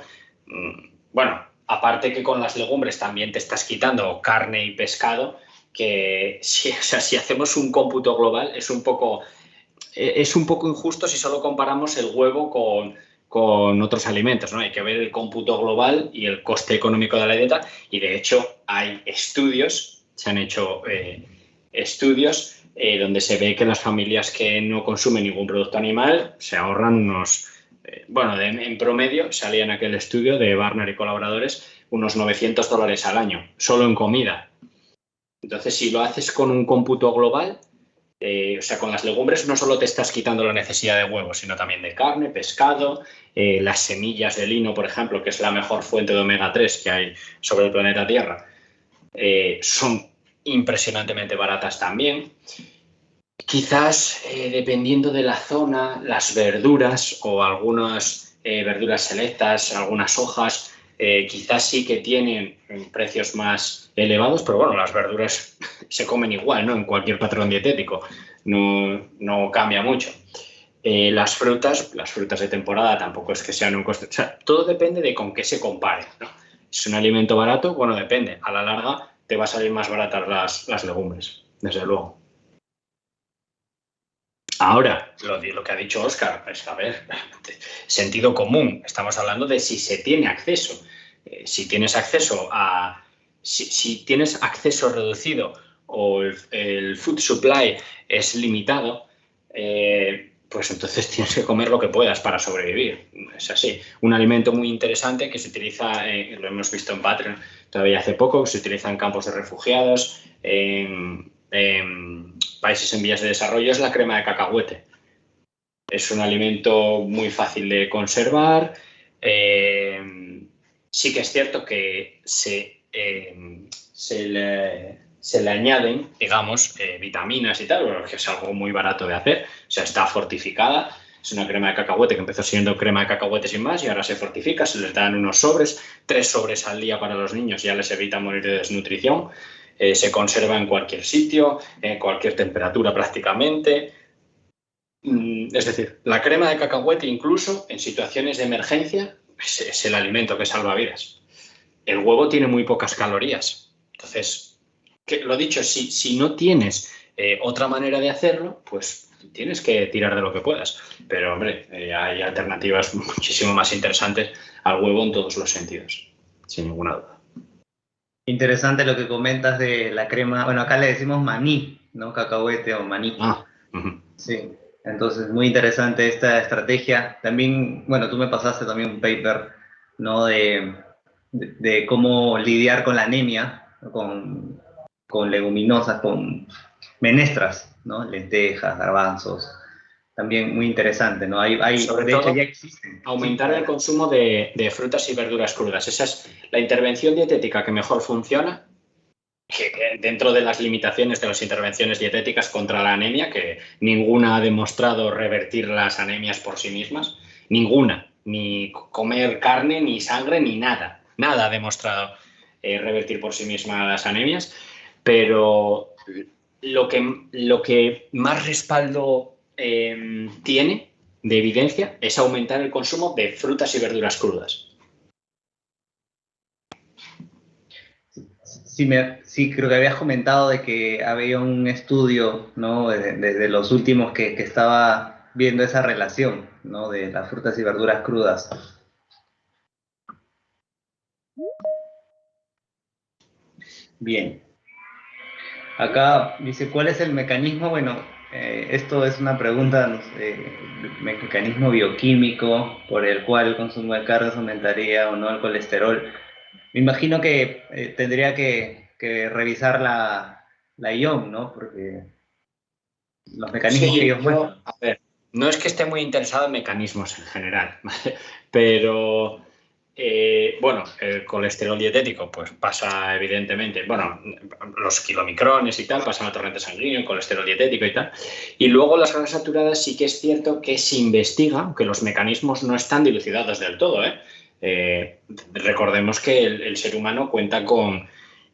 bueno, aparte que con las legumbres también te estás quitando carne y pescado, que si, o sea, si hacemos un cómputo global es un poco injusto si solo comparamos el huevo con otros alimentos, ¿no? Hay que ver el cómputo global y el coste económico de la dieta, y de hecho hay estudios, se han hecho estudios donde se ve que las familias que no consumen ningún producto animal se ahorran unos, en promedio salía en aquel estudio de Barnard y colaboradores unos $900 al año, solo en comida. Entonces, si lo haces con un cómputo global, o sea, con las legumbres no solo te estás quitando la necesidad de huevos, sino también de carne, pescado, las semillas de lino, por ejemplo, que es la mejor fuente de omega 3 que hay sobre el planeta Tierra, son impresionantemente baratas también. Quizás, dependiendo de la zona, las verduras o algunas verduras selectas, algunas hojas, quizás sí que tienen precios más elevados, pero bueno, las verduras se comen igual, ¿no? En cualquier patrón dietético, no cambia mucho. Las frutas de temporada tampoco es que sean un coste, o sea, todo depende de con qué se compare, ¿no? ¿Es un alimento barato? Bueno, depende. A la larga te va a salir más baratas las legumbres, desde luego. Ahora, lo que ha dicho Óscar, es, a ver, sentido común. Estamos hablando de si se tiene acceso. Si tienes acceso si tienes acceso reducido o el food supply es limitado, pues entonces tienes que comer lo que puedas para sobrevivir. Es así. Un alimento muy interesante que se utiliza, lo hemos visto en Patreon todavía hace poco, se utiliza en campos de refugiados, en países en vías de desarrollo, es la crema de cacahuete. Es un alimento muy fácil de conservar. Sí que es cierto que se le añaden, digamos, vitaminas y tal, porque es algo muy barato de hacer. O sea, está fortificada. Es una crema de cacahuete que empezó siendo crema de cacahuete sin más y ahora se fortifica. Se les dan unos sobres, 3 sobres al día para los niños, ya les evita morir de desnutrición. Se conserva en cualquier sitio, en cualquier temperatura prácticamente. Es decir, la crema de cacahuete, incluso en situaciones de emergencia, es el alimento que salva vidas. El huevo tiene muy pocas calorías. Entonces, lo dicho, si no tienes otra manera de hacerlo, pues tienes que tirar de lo que puedas. Pero, hombre, hay alternativas muchísimo más interesantes al huevo en todos los sentidos, sin ninguna duda. Interesante lo que comentas de la crema. Bueno, acá le decimos maní, ¿no? Cacahuete o maní. Sí, entonces muy interesante esta estrategia. También, bueno, tú me pasaste también un paper, ¿no? De cómo lidiar con la anemia, ¿no? con leguminosas, con menestras, ¿no? Lentejas, garbanzos. También muy interesante, ¿no? Sobre de todo, hecho ya existen. aumentar el consumo de frutas y verduras crudas. Esa es la intervención dietética que mejor funciona, que dentro de las limitaciones de las intervenciones dietéticas contra la anemia, que ninguna ha demostrado revertir las anemias por sí mismas, ninguna, ni comer carne, ni sangre, ni nada. Nada ha demostrado revertir por sí misma las anemias, pero lo que más respaldo tiene de evidencia es aumentar el consumo de frutas y verduras crudas. Sí, creo que habías comentado de que había un estudio, ¿no? Desde los últimos que estaba viendo esa relación, ¿no? De las frutas y verduras crudas. Bien. Acá dice, ¿cuál es el mecanismo? Bueno, esto es una pregunta, no sé, mecanismo bioquímico por el cual el consumo de carnes aumentaría o no el colesterol. Me imagino que tendría que revisar la IOM, ¿no? Porque los mecanismos que Sí, ellos yo, muestran. a ver, no es que esté muy interesado en mecanismos en general, ¿vale? Pero, bueno, el colesterol dietético, pues pasa evidentemente, bueno, los kilomicrones y tal, pasan al torrente sanguíneo, el colesterol dietético y tal. Y luego las grasas saturadas sí que es cierto que se investiga, aunque los mecanismos no están dilucidados del todo, ¿eh? Recordemos que el ser humano cuenta con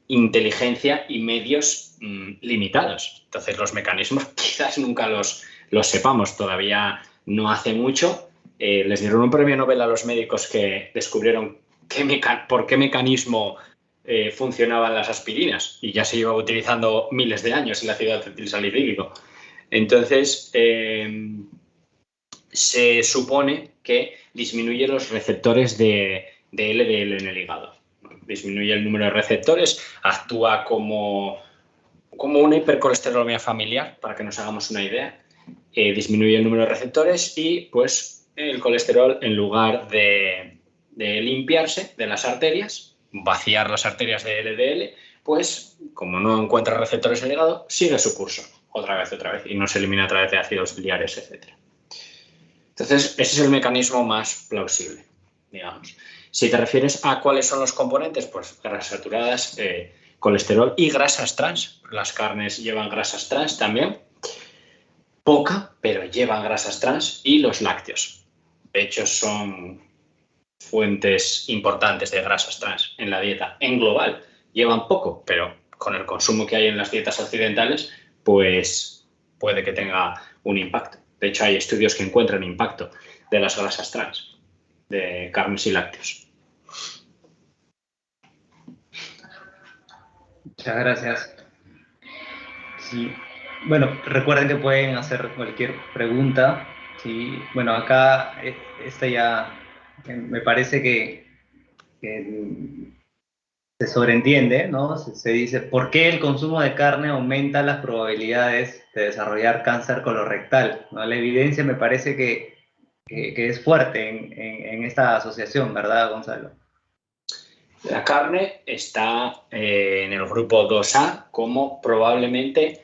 inteligencia y medios limitados. Entonces, los mecanismos quizás nunca los sepamos. Todavía no hace mucho les dieron un premio Nobel a los médicos que descubrieron por qué mecanismo funcionaban las aspirinas y ya se lleva utilizando miles de años el ácido acetilsalicílico. Entonces, se supone que disminuye los receptores de LDL en el hígado. Disminuye el número de receptores, actúa como una hipercolesterolemia familiar, para que nos hagamos una idea. Disminuye el número de receptores y pues el colesterol, en lugar de limpiarse de las arterias, vaciar las arterias de LDL, pues como no encuentra receptores en el hígado, sigue su curso otra vez, y no se elimina a través de ácidos biliares, etc. Entonces, ese es el mecanismo más plausible, digamos. Si te refieres a cuáles son los componentes, pues grasas saturadas, colesterol y grasas trans. Las carnes llevan grasas trans también. Poca, pero llevan grasas trans. Y los lácteos. De hecho, son fuentes importantes de grasas trans en la dieta. En global, llevan poco, pero con el consumo que hay en las dietas occidentales, pues puede que tenga un impacto. De hecho, hay estudios que encuentran impacto de las grasas trans, de carnes y lácteos. Muchas gracias. Sí. Bueno, recuerden que pueden hacer cualquier pregunta. Sí. Bueno, acá esta ya me parece que se sobreentiende, ¿no? Se dice, ¿por qué el consumo de carne aumenta las probabilidades de desarrollar cáncer colorectal? ¿No? La evidencia me parece que es fuerte en esta asociación, ¿verdad, Gonzalo? La carne está en el grupo 2A como probablemente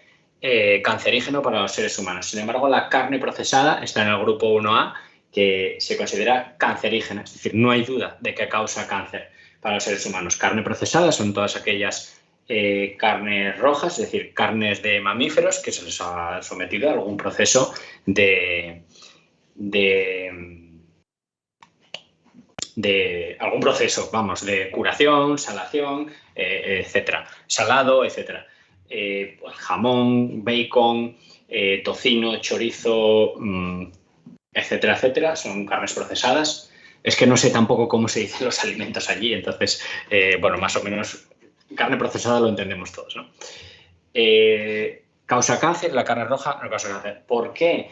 cancerígeno para los seres humanos. Sin embargo, la carne procesada está en el grupo 1A, que se considera cancerígena. Es decir, no hay duda de que causa cáncer para los seres humanos. Carne procesada son todas aquellas carnes rojas, es decir, carnes de mamíferos que se les ha sometido a algún proceso de algún proceso, vamos, de curación, salación, etcétera, salado, etcétera. Pues jamón, bacon, tocino, chorizo, etcétera, etcétera, son carnes procesadas. Es que no sé tampoco cómo se dicen los alimentos allí, entonces, bueno, más o menos carne procesada lo entendemos todos, ¿no? ¿Causa cáncer? La carne roja no causa cáncer. ¿Por qué?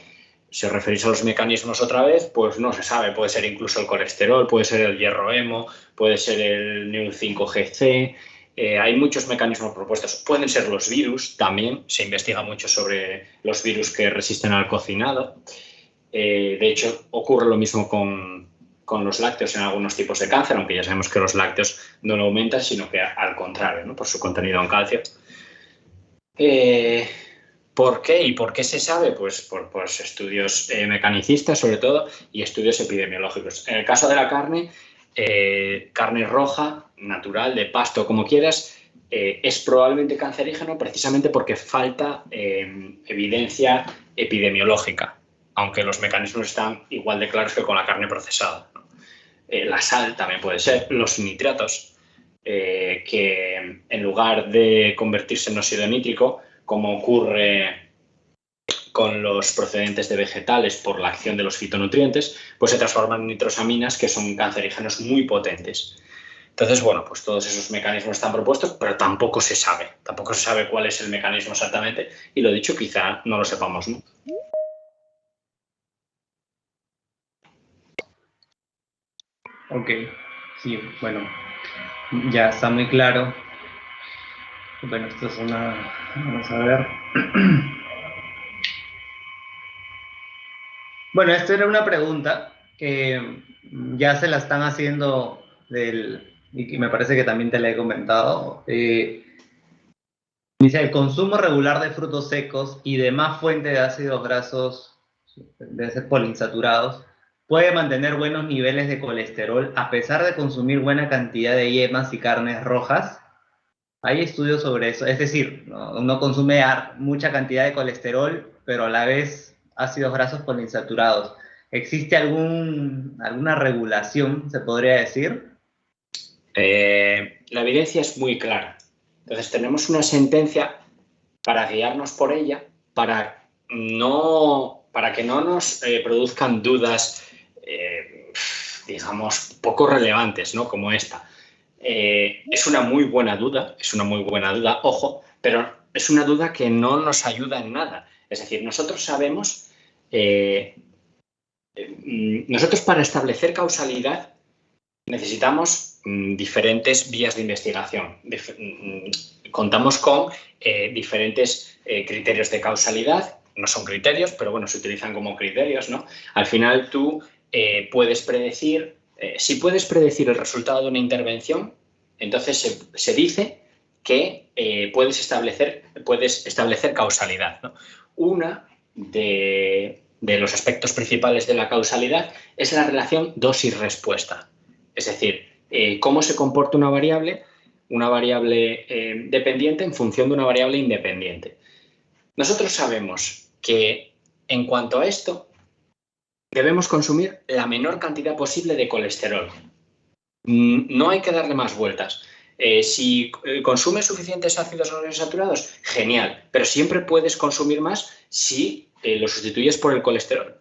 Si os referís a los mecanismos otra vez, pues no se sabe. Puede ser incluso el colesterol, puede ser el hierro hemo, puede ser el Neu5Gc. Hay muchos mecanismos propuestos. Pueden ser los virus también. Se investiga mucho sobre los virus que resisten al cocinado. De hecho, ocurre lo mismo con los lácteos en algunos tipos de cáncer, aunque ya sabemos que los lácteos no lo aumentan, sino que al contrario, ¿no? Por su contenido en calcio. ¿Por qué? ¿Y por qué se sabe? Pues por estudios mecanicistas, sobre todo, y estudios epidemiológicos. En el caso de la carne, carne roja, natural, de pasto, como quieras, es probablemente cancerígeno precisamente porque falta evidencia epidemiológica, aunque los mecanismos están igual de claros que con la carne procesada, ¿no? La sal también puede ser, los nitratos, que en lugar de convertirse en óxido nítrico, como ocurre con los procedentes de vegetales por la acción de los fitonutrientes, pues se transforman en nitrosaminas que son cancerígenos muy potentes. Entonces, bueno, pues todos esos mecanismos están propuestos, pero tampoco se sabe cuál es el mecanismo exactamente y lo dicho, quizá no lo sepamos, ¿no? Ok, sí, bueno, ya está muy claro. Bueno, esto es una... Vamos a ver. Bueno, esto era una pregunta que ya se la están haciendo y que me parece que también te la he comentado. Dice, el consumo regular de frutos secos y demás fuentes de ácidos grasos, de ser poliinsaturados, puede mantener buenos niveles de colesterol a pesar de consumir buena cantidad de yemas y carnes rojas. Hay estudios sobre eso, es decir, uno consume mucha cantidad de colesterol, pero a la vez ácidos grasos poliinsaturados. ¿Existe alguna regulación, se podría decir? La evidencia es muy clara. Entonces tenemos una sentencia para guiarnos por ella, para que no nos produzcan dudas, digamos, poco relevantes, ¿no? Como esta. Es una muy buena duda, ojo, pero es una duda que no nos ayuda en nada. Es decir, nosotros sabemos, nosotros para establecer causalidad necesitamos diferentes vías de investigación. Contamos con diferentes criterios de causalidad. No son criterios, pero bueno, se utilizan como criterios, ¿no? Al final tú puedes predecir, si puedes predecir el resultado de una intervención, entonces se dice que puedes establecer causalidad, ¿no? Una de los aspectos principales de la causalidad es la relación dosis-respuesta. Es decir, cómo se comporta una variable dependiente en función de una variable independiente. Nosotros sabemos que en cuanto a esto, debemos consumir la menor cantidad posible de colesterol. No hay que darle más vueltas. Si consumes suficientes ácidos grasos saturados, genial, pero siempre puedes consumir más si lo sustituyes por el colesterol.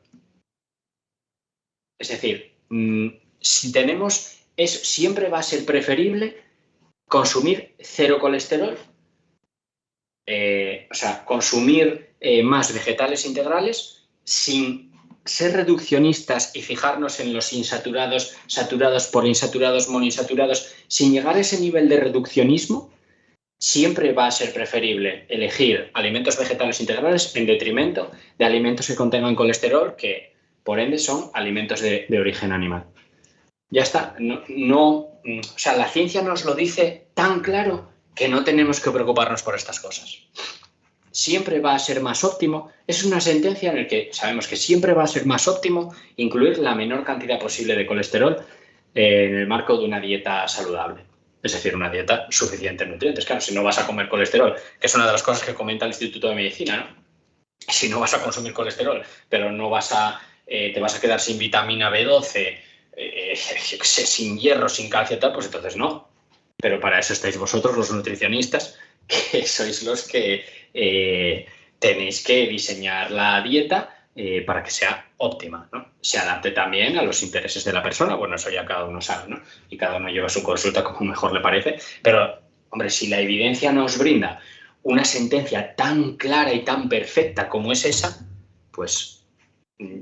Es decir, siempre va a ser preferible consumir cero colesterol, o sea, consumir más vegetales integrales sin ser reduccionistas y fijarnos en los insaturados, saturados, poliinsaturados, monoinsaturados, sin llegar a ese nivel de reduccionismo. Siempre va a ser preferible elegir alimentos vegetales integrales en detrimento de alimentos que contengan colesterol, que por ende son alimentos de origen animal. Ya está. O sea, la ciencia nos lo dice tan claro que no tenemos que preocuparnos por estas cosas. Siempre va a ser más óptimo. Es una sentencia en la que sabemos que siempre va a ser más óptimo incluir la menor cantidad posible de colesterol en el marco de una dieta saludable. Es decir, una dieta suficiente en nutrientes. Claro, si no vas a comer colesterol, que es una de las cosas que comenta el Instituto de Medicina, ¿no? Si no vas a consumir colesterol, pero no te vas a quedar sin vitamina B12, yo qué sé, sin hierro, sin calcio y tal, pues entonces no. Pero para eso estáis vosotros, los nutricionistas, que sois los que tenéis que diseñar la dieta para que sea óptima, ¿no? Se adapte también a los intereses de la persona. Bueno, eso ya cada uno sabe, ¿no? Y cada uno lleva su consulta como mejor le parece. Pero, hombre, si la evidencia nos brinda una sentencia tan clara y tan perfecta como es esa, pues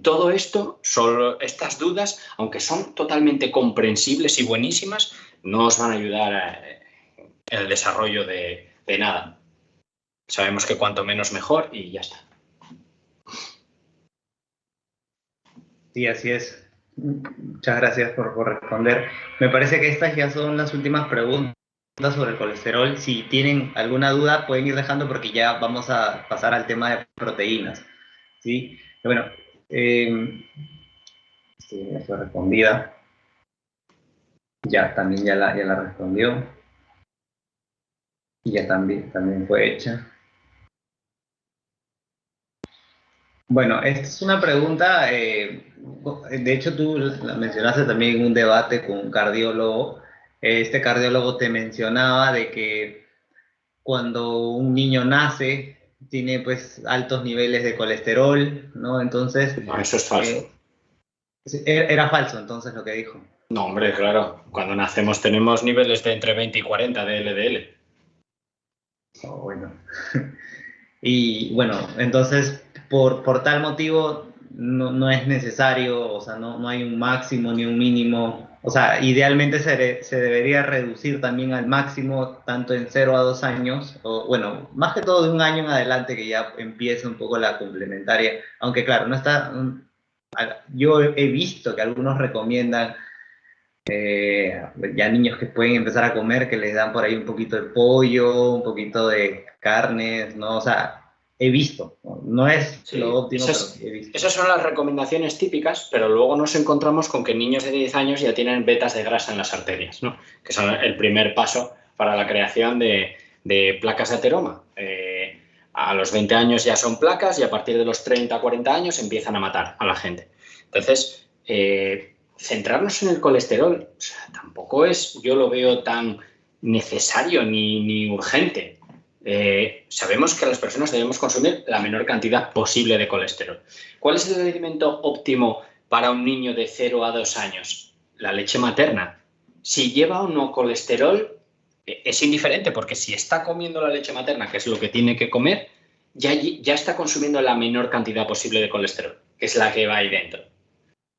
todo esto, solo estas dudas, aunque son totalmente comprensibles y buenísimas, no os van a ayudar en el desarrollo de nada. Sabemos que cuanto menos mejor y ya está. Sí, así es. Muchas gracias por responder. Me parece que estas ya son las últimas preguntas sobre el colesterol. Si tienen alguna duda, pueden ir dejando porque ya vamos a pasar al tema de proteínas. ¿Sí? Bueno, ya fue respondida. Ya, también ya la respondió. Y ya también fue hecha. Bueno, esta es una pregunta, de hecho tú la mencionaste también en un debate con un cardiólogo. Este cardiólogo te mencionaba de que cuando un niño nace tiene pues altos niveles de colesterol, ¿no? Entonces... No, eso es falso. Era falso entonces lo que dijo. No, hombre, claro. Cuando nacemos tenemos niveles de entre 20 y 40 de LDL. Oh, bueno. Y bueno, entonces por tal motivo no es necesario, o sea, no hay un máximo ni un mínimo o sea, idealmente se debería reducir también al máximo, tanto en 0 a 2 años, o bueno, más que todo de 1 año en adelante que ya empieza un poco la complementaria, aunque claro, no está, yo he visto que algunos recomiendan ya niños que pueden empezar a comer, que les dan por ahí un poquito de pollo, un poquito de carnes, ¿no? O sea, he visto, no es Sí, lo óptimo, pero sí he visto. esas son las recomendaciones típicas, pero luego nos encontramos con que niños de 10 años ya tienen vetas de grasa en las arterias, ¿no? Que son el primer paso para la creación de placas de ateroma. A los 20 años ya son placas y a partir de los 30, 40 años empiezan a matar a la gente. Entonces, centrarnos en el colesterol, o sea, tampoco es, yo lo veo tan necesario ni urgente. Sabemos que las personas debemos consumir la menor cantidad posible de colesterol. ¿Cuál es el alimento óptimo para un niño de 0 a 2 años? La leche materna. Si lleva o no colesterol, es indiferente, porque si está comiendo la leche materna, que es lo que tiene que comer, ya está consumiendo la menor cantidad posible de colesterol, que es la que va ahí dentro.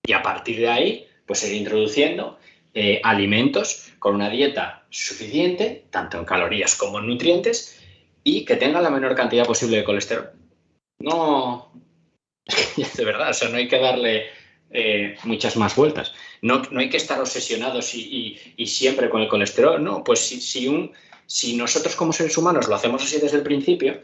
Y a partir de ahí, pues ir introduciendo alimentos con una dieta suficiente, tanto en calorías como en nutrientes, y que tenga la menor cantidad posible de colesterol. No, de verdad, o sea, no hay que darle muchas más vueltas. No hay que estar obsesionados y siempre con el colesterol. No, pues si nosotros como seres humanos lo hacemos así desde el principio,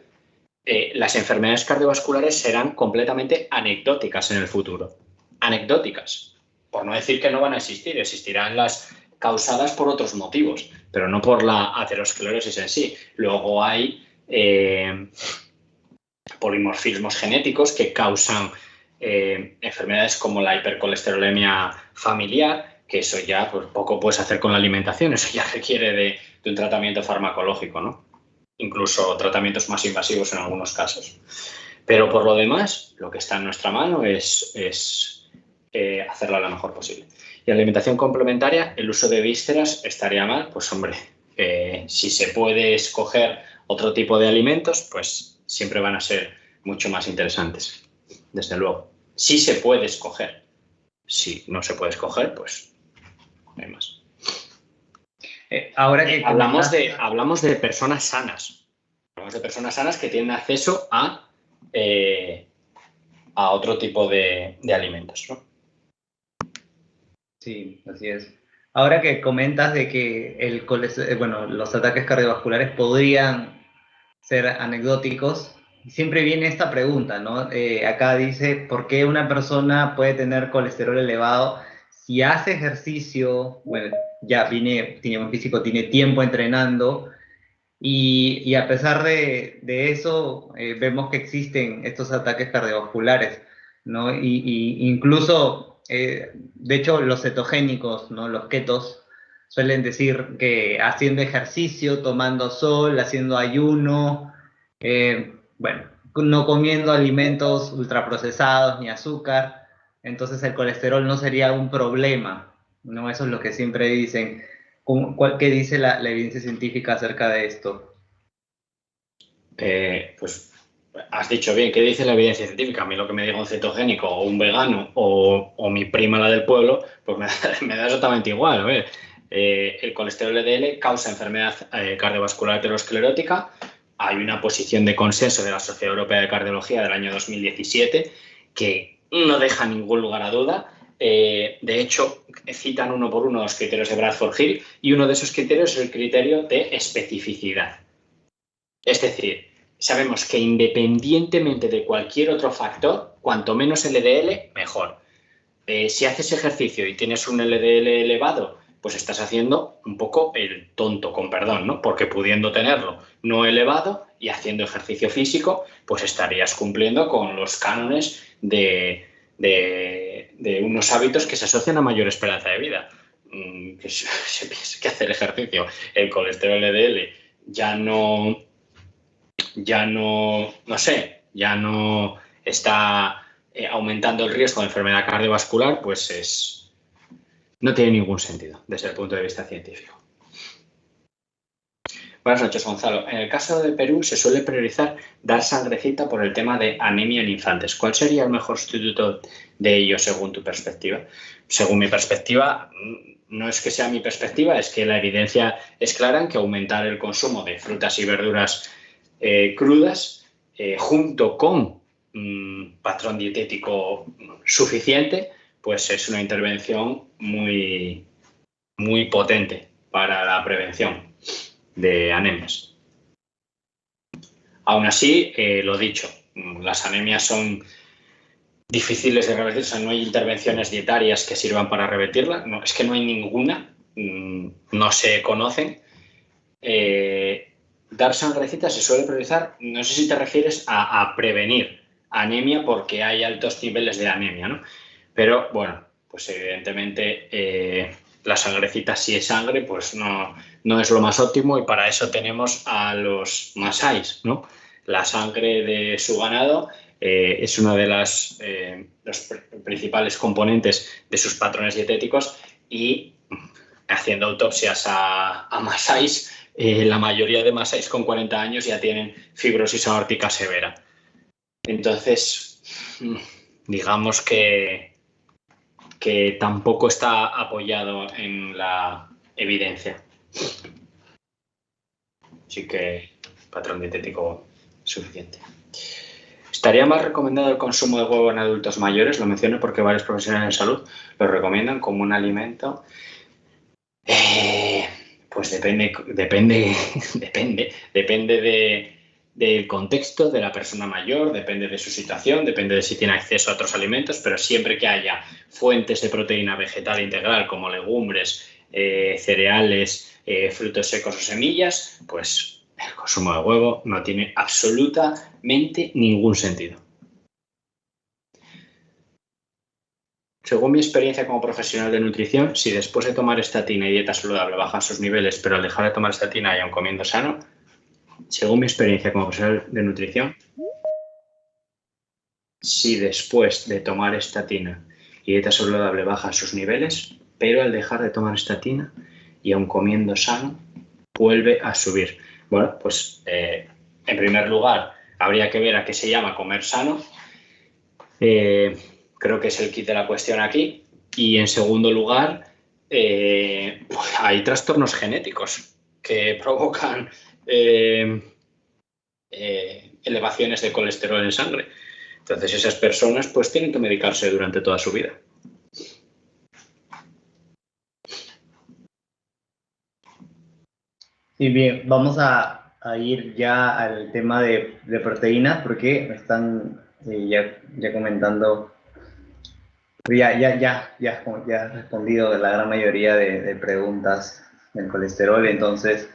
las enfermedades cardiovasculares serán completamente anecdóticas en el futuro. Anecdóticas. Por no decir que no van a existir, existirán las causadas por otros motivos, pero no por la aterosclerosis en sí. Luego hay polimorfismos genéticos que causan enfermedades como la hipercolesterolemia familiar, que eso ya pues, poco puedes hacer con la alimentación, eso ya requiere de un tratamiento farmacológico, ¿no? Incluso tratamientos más invasivos en algunos casos. Pero por lo demás, lo que está en nuestra mano es hacerla lo mejor posible. Y alimentación complementaria, el uso de vísceras estaría mal, pues hombre, si se puede escoger otro tipo de alimentos, pues siempre van a ser mucho más interesantes, desde luego. Sí se puede escoger. Si no se puede escoger, pues no hay más. Ahora que hablamos de personas sanas. Hablamos de personas sanas que tienen acceso a otro tipo de alimentos, ¿no? Sí, así es. Ahora que comentas de que los ataques cardiovasculares podrían ser anecdóticos, siempre viene esta pregunta, ¿no? Acá dice, ¿por qué una persona puede tener colesterol elevado si hace ejercicio? Bueno, ya tiene un físico, tiene tiempo entrenando, y a pesar de eso, vemos que existen estos ataques cardiovasculares, ¿no? Y incluso, de hecho, los cetogénicos, ¿no? Los ketos, suelen decir que haciendo ejercicio, tomando sol, haciendo ayuno, bueno, no comiendo alimentos ultraprocesados ni azúcar, entonces el colesterol no sería un problema, ¿no? Eso es lo que siempre dicen. ¿Qué dice la evidencia científica acerca de esto? Pues has dicho bien, ¿qué dice la evidencia científica? A mí lo que me diga un cetogénico o un vegano o mi prima la del pueblo, pues me da exactamente igual. A ver, el colesterol LDL causa enfermedad cardiovascular aterosclerótica. Hay una posición de consenso de la Sociedad Europea de Cardiología del año 2017 que no deja ningún lugar a duda. De hecho, citan uno por uno los criterios de Bradford Hill y uno de esos criterios es el criterio de especificidad. Es decir, sabemos que independientemente de cualquier otro factor, cuanto menos LDL, mejor. Si haces ejercicio y tienes un LDL elevado, pues estás haciendo un poco el tonto, con perdón, ¿no? Porque pudiendo tenerlo no elevado y haciendo ejercicio físico, pues estarías cumpliendo con los cánones de unos hábitos que se asocian a mayor esperanza de vida. Que se piensa que hacer ejercicio, el colesterol LDL ya no está aumentando el riesgo de enfermedad cardiovascular, pues no tiene ningún sentido desde el punto de vista científico. Buenas noches, Gonzalo. En el caso de Perú se suele priorizar dar sangrecita por el tema de anemia en infantes. ¿Cuál sería el mejor sustituto de ello según tu perspectiva? Según mi perspectiva, no es que sea mi perspectiva, es que la evidencia es clara en que aumentar el consumo de frutas y verduras crudas junto con patrón dietético suficiente, pues es una intervención muy, muy potente para la prevención de anemias. Aún así, lo dicho, las anemias son difíciles de revertir, o sea, no hay intervenciones dietarias que sirvan para revertirla, no, es que no hay ninguna, no se conocen. Dar sangrecita se suele priorizar, no sé si te refieres a prevenir anemia porque hay altos niveles de anemia, ¿no? Pero bueno, pues evidentemente la sangrecita, si es sangre, pues no es lo más óptimo, y para eso tenemos a los masáis, ¿no? La sangre de su ganado es uno de los principales componentes de sus patrones dietéticos, y haciendo autopsias a masáis, la mayoría de masáis con 40 años ya tienen fibrosis aórtica severa. Entonces, digamos que tampoco está apoyado en la evidencia. Así que patrón dietético suficiente. ¿Estaría más recomendado el consumo de huevo en adultos mayores? Lo menciono porque varios profesionales de salud lo recomiendan como un alimento. Pues depende del contexto de la persona mayor, depende de su situación, depende de si tiene acceso a otros alimentos, pero siempre que haya fuentes de proteína vegetal integral como legumbres, cereales, frutos secos o semillas, pues el consumo de huevo no tiene absolutamente ningún sentido. Según mi experiencia como profesional de nutrición, si después de tomar estatina y dieta saludable bajan sus niveles, pero al dejar de tomar estatina y aún comiendo sano, según mi experiencia como profesional de nutrición, si después de tomar estatina y dieta saludable bajan sus niveles, pero al dejar de tomar estatina y aún comiendo sano, vuelve a subir. Bueno, pues en primer lugar, habría que ver a qué se llama comer sano. Creo que es el kit de la cuestión aquí. Y en segundo lugar, hay trastornos genéticos que provocan elevaciones de colesterol en sangre. Entonces esas personas pues tienen que medicarse durante toda su vida. Y bien, vamos a ir ya al tema de proteínas, porque me están ya comentando. Ya he respondido la gran mayoría de preguntas del colesterol, entonces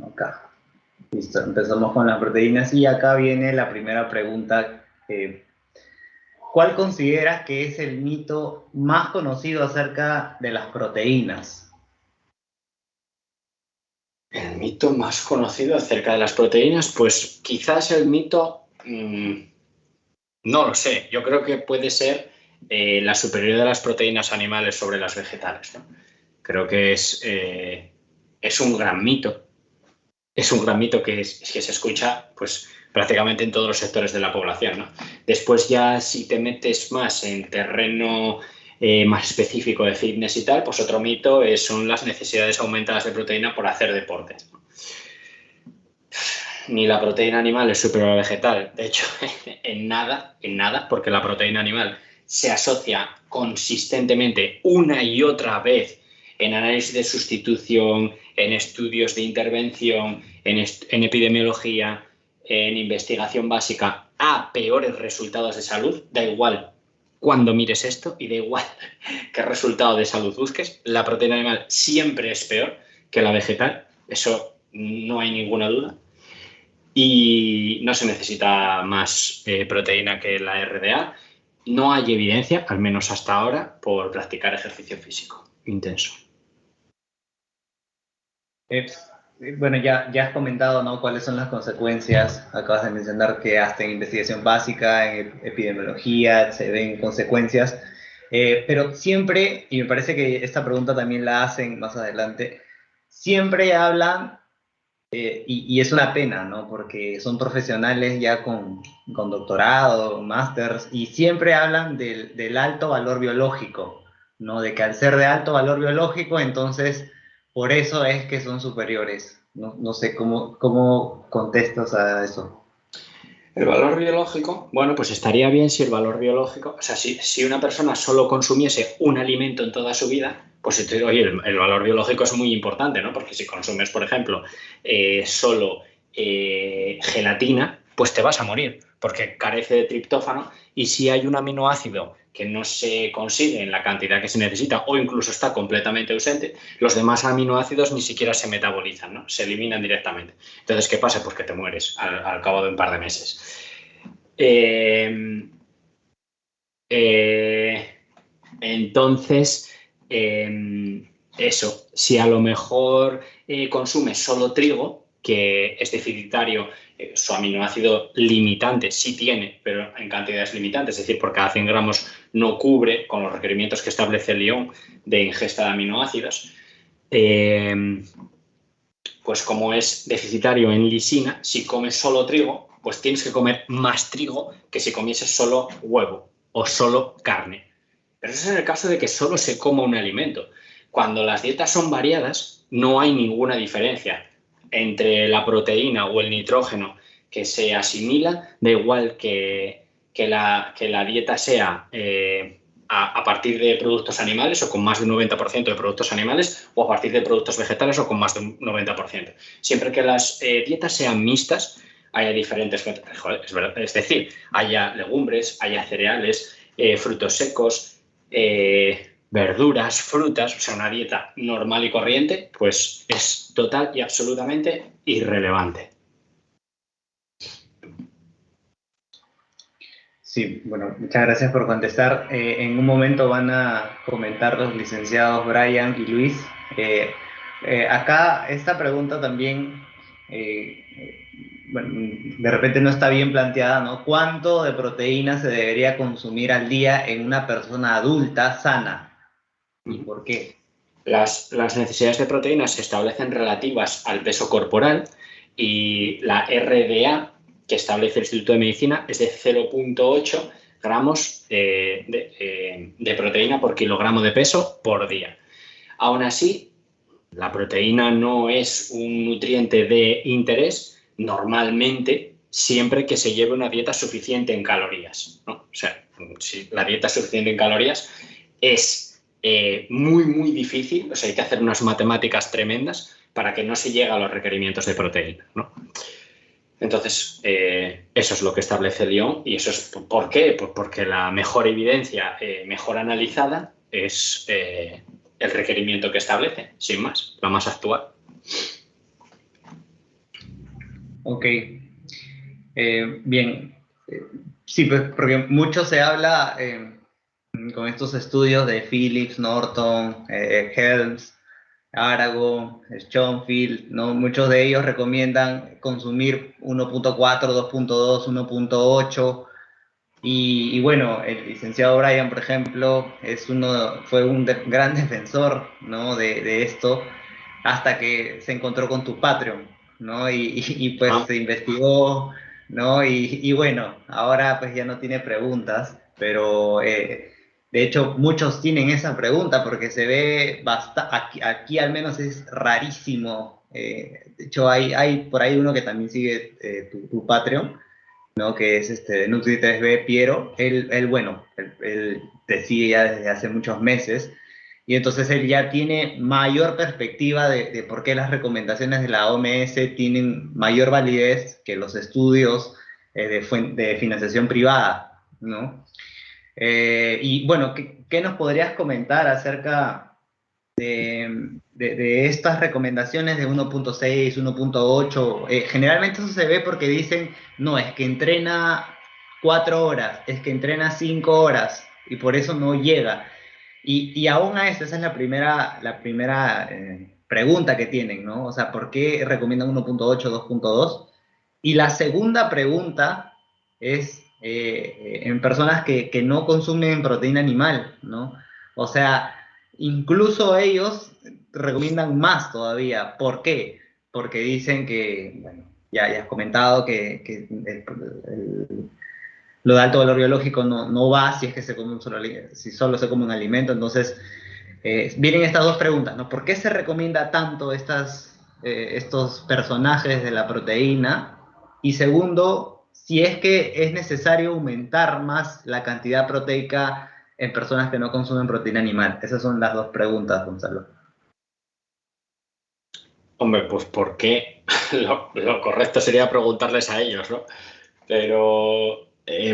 acá. Listo, empezamos con las proteínas y acá viene la primera pregunta. ¿Cuál consideras que es el mito más conocido acerca de las proteínas? El mito más conocido acerca de las proteínas, pues quizás el mito, no lo sé, yo creo que puede ser la superioridad de las proteínas animales sobre las vegetales, ¿no? Creo que es un gran mito. Es un gran mito que se escucha pues, prácticamente en todos los sectores de la población, ¿no? Después ya si te metes más en terreno más específico de fitness y tal, pues otro mito son las necesidades aumentadas de proteína por hacer deporte. Ni la proteína animal es superior a la vegetal. De hecho, en nada, porque la proteína animal se asocia consistentemente una y otra vez en análisis de sustitución, en estudios de intervención, en epidemiología, en investigación básica, a peores resultados de salud. Da igual cuando mires esto y da igual qué resultado de salud busques, la proteína animal siempre es peor que la vegetal. Eso no hay ninguna duda. Y no se necesita más proteína que la RDA. No hay evidencia, al menos hasta ahora, por practicar ejercicio físico intenso. Bueno, ya has comentado, ¿no?, cuáles son las consecuencias. Acabas de mencionar que hasta en investigación básica, en epidemiología, se ven consecuencias. Pero siempre, y me parece que esta pregunta también la hacen más adelante, siempre hablan, y es una pena, ¿no? Porque son profesionales ya con doctorado, másters, y siempre hablan del alto valor biológico, ¿no? De que al ser de alto valor biológico, entonces, por eso es que son superiores. No sé cómo contestas a eso. El valor biológico, bueno, pues estaría bien si el valor biológico, o sea, si una persona solo consumiese un alimento en toda su vida, pues entonces, oye, el valor biológico es muy importante, ¿no? Porque si consumes, por ejemplo, solo gelatina, pues te vas a morir, porque carece de triptófano, y si hay un aminoácido que no se consigue en la cantidad que se necesita o incluso está completamente ausente, los demás aminoácidos ni siquiera se metabolizan, ¿no? Se eliminan directamente. Entonces, ¿qué pasa? Pues que te mueres al cabo de un par de meses. Entonces, eso, si a lo mejor consumes solo trigo, que es deficitario, su aminoácido limitante sí tiene, pero en cantidades limitantes, es decir, por cada 100 gramos no cubre con los requerimientos que establece el Lyon de ingesta de aminoácidos. Pues como es deficitario en lisina, si comes solo trigo, pues tienes que comer más trigo que si comieses solo huevo o solo carne. Pero eso es en el caso de que solo se coma un alimento. Cuando las dietas son variadas, no hay ninguna diferencia entre la proteína o el nitrógeno que se asimila, da igual que la dieta sea a partir de productos animales o con más de un 90% de productos animales, o a partir de productos vegetales o con más de un 90%. Siempre que las dietas sean mixtas, haya diferentes, es decir, haya legumbres, haya cereales, frutos secos, verduras, frutas, o sea, una dieta normal y corriente, pues es total y absolutamente irrelevante. Sí, bueno, muchas gracias por contestar. En un momento van a comentar los licenciados Brian y Luis. Acá esta pregunta también, bueno, de repente no está bien planteada, ¿no? ¿Cuánto de proteína se debería consumir al día en una persona adulta sana? ¿Y por qué? Las necesidades de proteínas se establecen relativas al peso corporal, y la RDA que establece el Instituto de Medicina es de 0,8 gramos de proteína por kilogramo de peso por día. Aún así, la proteína no es un nutriente de interés normalmente, siempre que se lleve una dieta suficiente en calorías, ¿no? O sea, si la dieta es suficiente en calorías, es muy, muy difícil, o sea, hay que hacer unas matemáticas tremendas para que no se llegue a los requerimientos de proteína, ¿no? Entonces, eso es lo que establece Lyon, y eso es ¿por qué? Pues porque la mejor evidencia, mejor analizada, es el requerimiento que establece, sin más, la más actual. Ok. Bien. Sí, pues, porque mucho se habla con estos estudios de Phillips, Norton, Helms, Arago, Schoenfield, ¿no? Muchos de ellos recomiendan consumir 1.4, 2.2, 1.8, y bueno, el licenciado Brian, por ejemplo, fue un gran defensor, ¿no? de esto, hasta que se encontró con tu Patreon, ¿no? Y pues se investigó, ¿no? Y bueno, ahora pues ya no tiene preguntas, pero de hecho muchos tienen esa pregunta porque se ve bastante, aquí al menos es rarísimo. De hecho hay por ahí uno que también sigue tu Patreon, ¿no? Que es Nutri3B Piero. Él te sigue ya desde hace muchos meses, y entonces él ya tiene mayor perspectiva de por qué las recomendaciones de la OMS tienen mayor validez que los estudios de financiación privada, ¿no? Y bueno, ¿qué nos podrías comentar acerca de estas recomendaciones de 1.6, 1.8? Generalmente eso se ve porque dicen, no, es que entrena 4 horas, es que entrena 5 horas, y por eso no llega. Y aún a eso, esa es la primera pregunta que tienen, ¿no? O sea, ¿por qué recomiendan 1.8, 2.2? Y la segunda pregunta es en personas que no consumen proteína animal, ¿no? O sea, incluso ellos recomiendan más todavía. ¿Por qué? Porque dicen que, bueno, ya has comentado que lo de alto valor biológico no va si es que se come si solo se come un alimento. Entonces, vienen estas dos preguntas, ¿no? ¿Por qué se recomienda tanto estos personajes de la proteína? Y segundo, si es que es necesario aumentar más la cantidad proteica en personas que no consumen proteína animal. Esas son las dos preguntas, Gonzalo. Hombre, pues ¿por qué? Lo correcto sería preguntarles a ellos, ¿no? Pero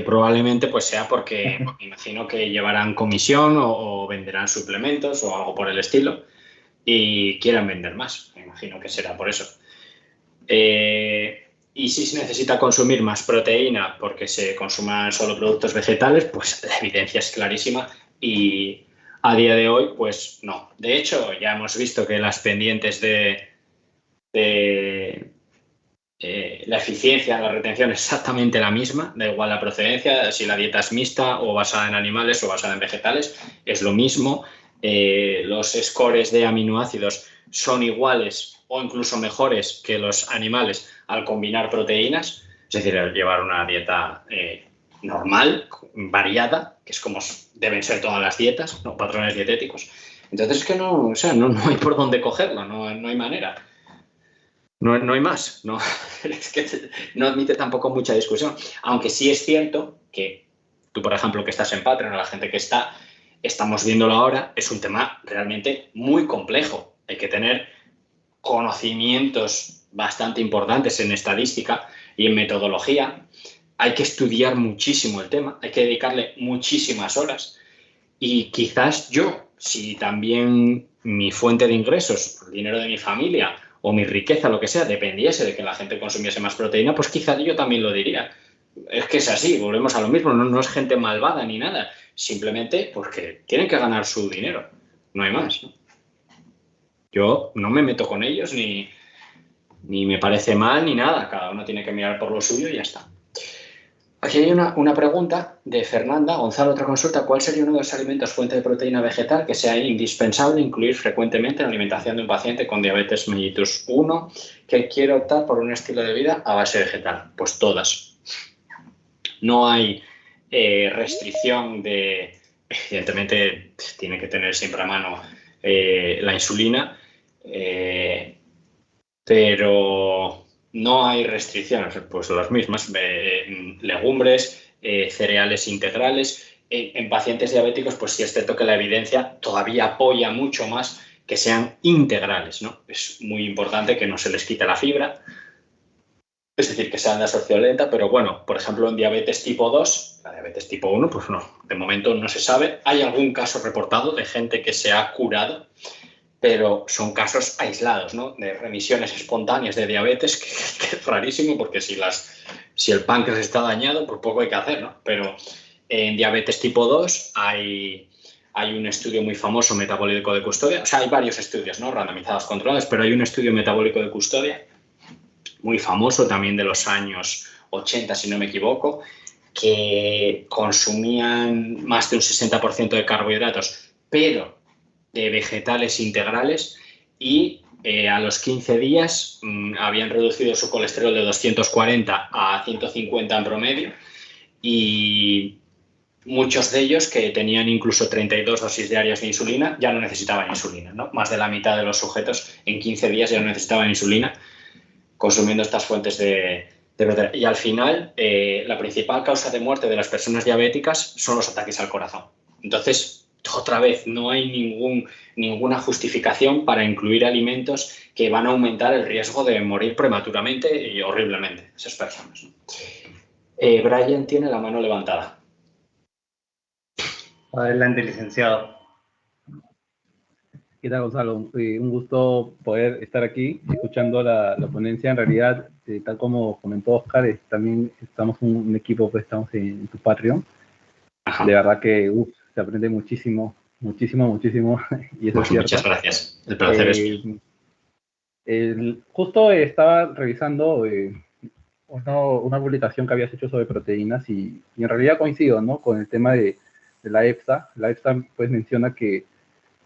probablemente pues sea porque me imagino que llevarán comisión o venderán suplementos o algo por el estilo y quieran vender más. Me imagino que será por eso. Y si se necesita consumir más proteína porque se consuman solo productos vegetales, pues la evidencia es clarísima y a día de hoy, pues no. De hecho, ya hemos visto que las pendientes de la eficiencia, la retención es exactamente la misma, da igual la procedencia, si la dieta es mixta o basada en animales o basada en vegetales, es lo mismo. Los scores de aminoácidos son iguales o incluso mejores que los animales al combinar proteínas, es decir, al llevar una dieta normal, variada, que es como deben ser todas las dietas, ¿no? Patrones dietéticos. Entonces es que no, o sea, no hay por dónde cogerlo, no hay manera. No hay más, no, es que no admite tampoco mucha discusión. Aunque sí es cierto que tú, por ejemplo, que estás en Patreon, la gente que estamos viéndolo ahora, es un tema realmente muy complejo. Hay que tener conocimientos bastante importantes en estadística y en metodología. Hay que estudiar muchísimo el tema, hay que dedicarle muchísimas horas. Y quizás yo, si también mi fuente de ingresos, el dinero de mi familia o mi riqueza, lo que sea, dependiese de que la gente consumiese más proteína, pues quizás yo también lo diría. Es que es así, volvemos a lo mismo, no es gente malvada ni nada, simplemente porque tienen que ganar su dinero, no hay más, ¿no? Yo no me meto con ellos ni me parece mal ni nada, cada uno tiene que mirar por lo suyo y ya está. Aquí hay una pregunta de Fernanda. Gonzalo, otra consulta. ¿Cuál sería uno de los alimentos fuente de proteína vegetal que sea indispensable incluir frecuentemente en la alimentación de un paciente con diabetes mellitus 1 que quiere optar por un estilo de vida a base vegetal? Pues todas. No hay restricción de... Evidentemente, tiene que tener siempre a mano la insulina, pero... No hay restricciones, pues las mismas, legumbres, cereales integrales. En pacientes diabéticos, pues sí es cierto que la evidencia todavía apoya mucho más que sean integrales, ¿no? Es muy importante que no se les quite la fibra, es decir, que sean de absorción lenta, pero bueno, por ejemplo, en diabetes tipo 2, la diabetes tipo 1, pues no, de momento no se sabe. Hay algún caso reportado de gente que se ha curado, pero son casos aislados, ¿no? De remisiones espontáneas de diabetes, que es rarísimo porque si el páncreas está dañado, pues poco hay que hacer, ¿no? Pero en diabetes tipo 2 hay un estudio muy famoso, metabólico de custodia, o sea, hay varios estudios, ¿no? Randomizados controlados, pero hay un estudio metabólico de custodia muy famoso también de los años 80, si no me equivoco, que consumían más de un 60% de carbohidratos, pero de vegetales integrales y a los 15 días habían reducido su colesterol de 240 a 150 en promedio y muchos de ellos que tenían incluso 32 dosis diarias de insulina ya no necesitaban insulina, ¿no? Más de la mitad de los sujetos en 15 días ya no necesitaban insulina consumiendo estas fuentes de proteína. Y al final la principal causa de muerte de las personas diabéticas son los ataques al corazón. Entonces, otra vez, no hay ninguna justificación para incluir alimentos que van a aumentar el riesgo de morir prematuramente y horriblemente esas personas, ¿no? Brian tiene la mano levantada. Adelante, licenciado. ¿Qué tal, Gonzalo? Un gusto poder estar aquí escuchando la ponencia. En realidad, tal como comentó Oscar, también estamos un equipo, pues estamos en tu Patreon. Ajá. De verdad que se aprende muchísimo, muchísimo, muchísimo. Y eso pues es muchas gracias. El placer es mío. Justo estaba revisando una publicación que habías hecho sobre proteínas y en realidad coincido, ¿no? Con el tema de la EFSA. La EFSA pues menciona que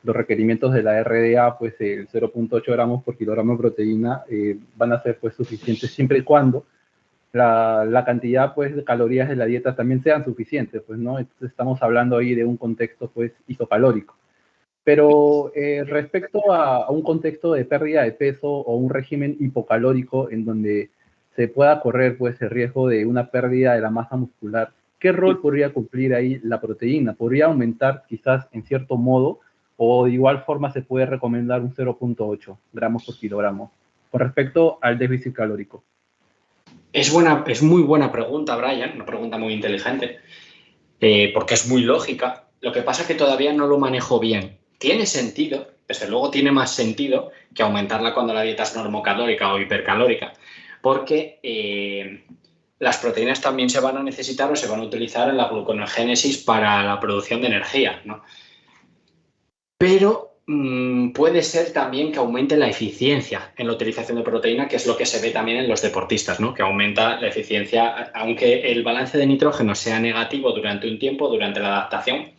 los requerimientos de la RDA, pues el 0.8 gramos por kilogramo de proteína van a ser pues suficientes siempre y cuando la cantidad pues de calorías de la dieta también sean suficientes, pues, ¿no? Entonces estamos hablando ahí de un contexto pues isocalórico. Pero respecto a un contexto de pérdida de peso o un régimen hipocalórico en donde se pueda correr pues el riesgo de una pérdida de la masa muscular, ¿qué rol podría cumplir ahí la proteína? ¿Podría aumentar quizás en cierto modo o de igual forma se puede recomendar un 0.8 gramos por kilogramo con respecto al déficit calórico? Es muy buena pregunta, Brian, una pregunta muy inteligente, porque es muy lógica. Lo que pasa es que todavía no lo manejo bien. Tiene sentido, desde luego tiene más sentido que aumentarla cuando la dieta es normocalórica o hipercalórica, porque las proteínas también se van a necesitar o se van a utilizar en la gluconeogénesis para la producción de energía, ¿no? Pero puede ser también que aumente la eficiencia en la utilización de proteína, que es lo que se ve también en los deportistas, ¿no? Que aumenta la eficiencia, aunque el balance de nitrógeno sea negativo durante un tiempo, durante la adaptación,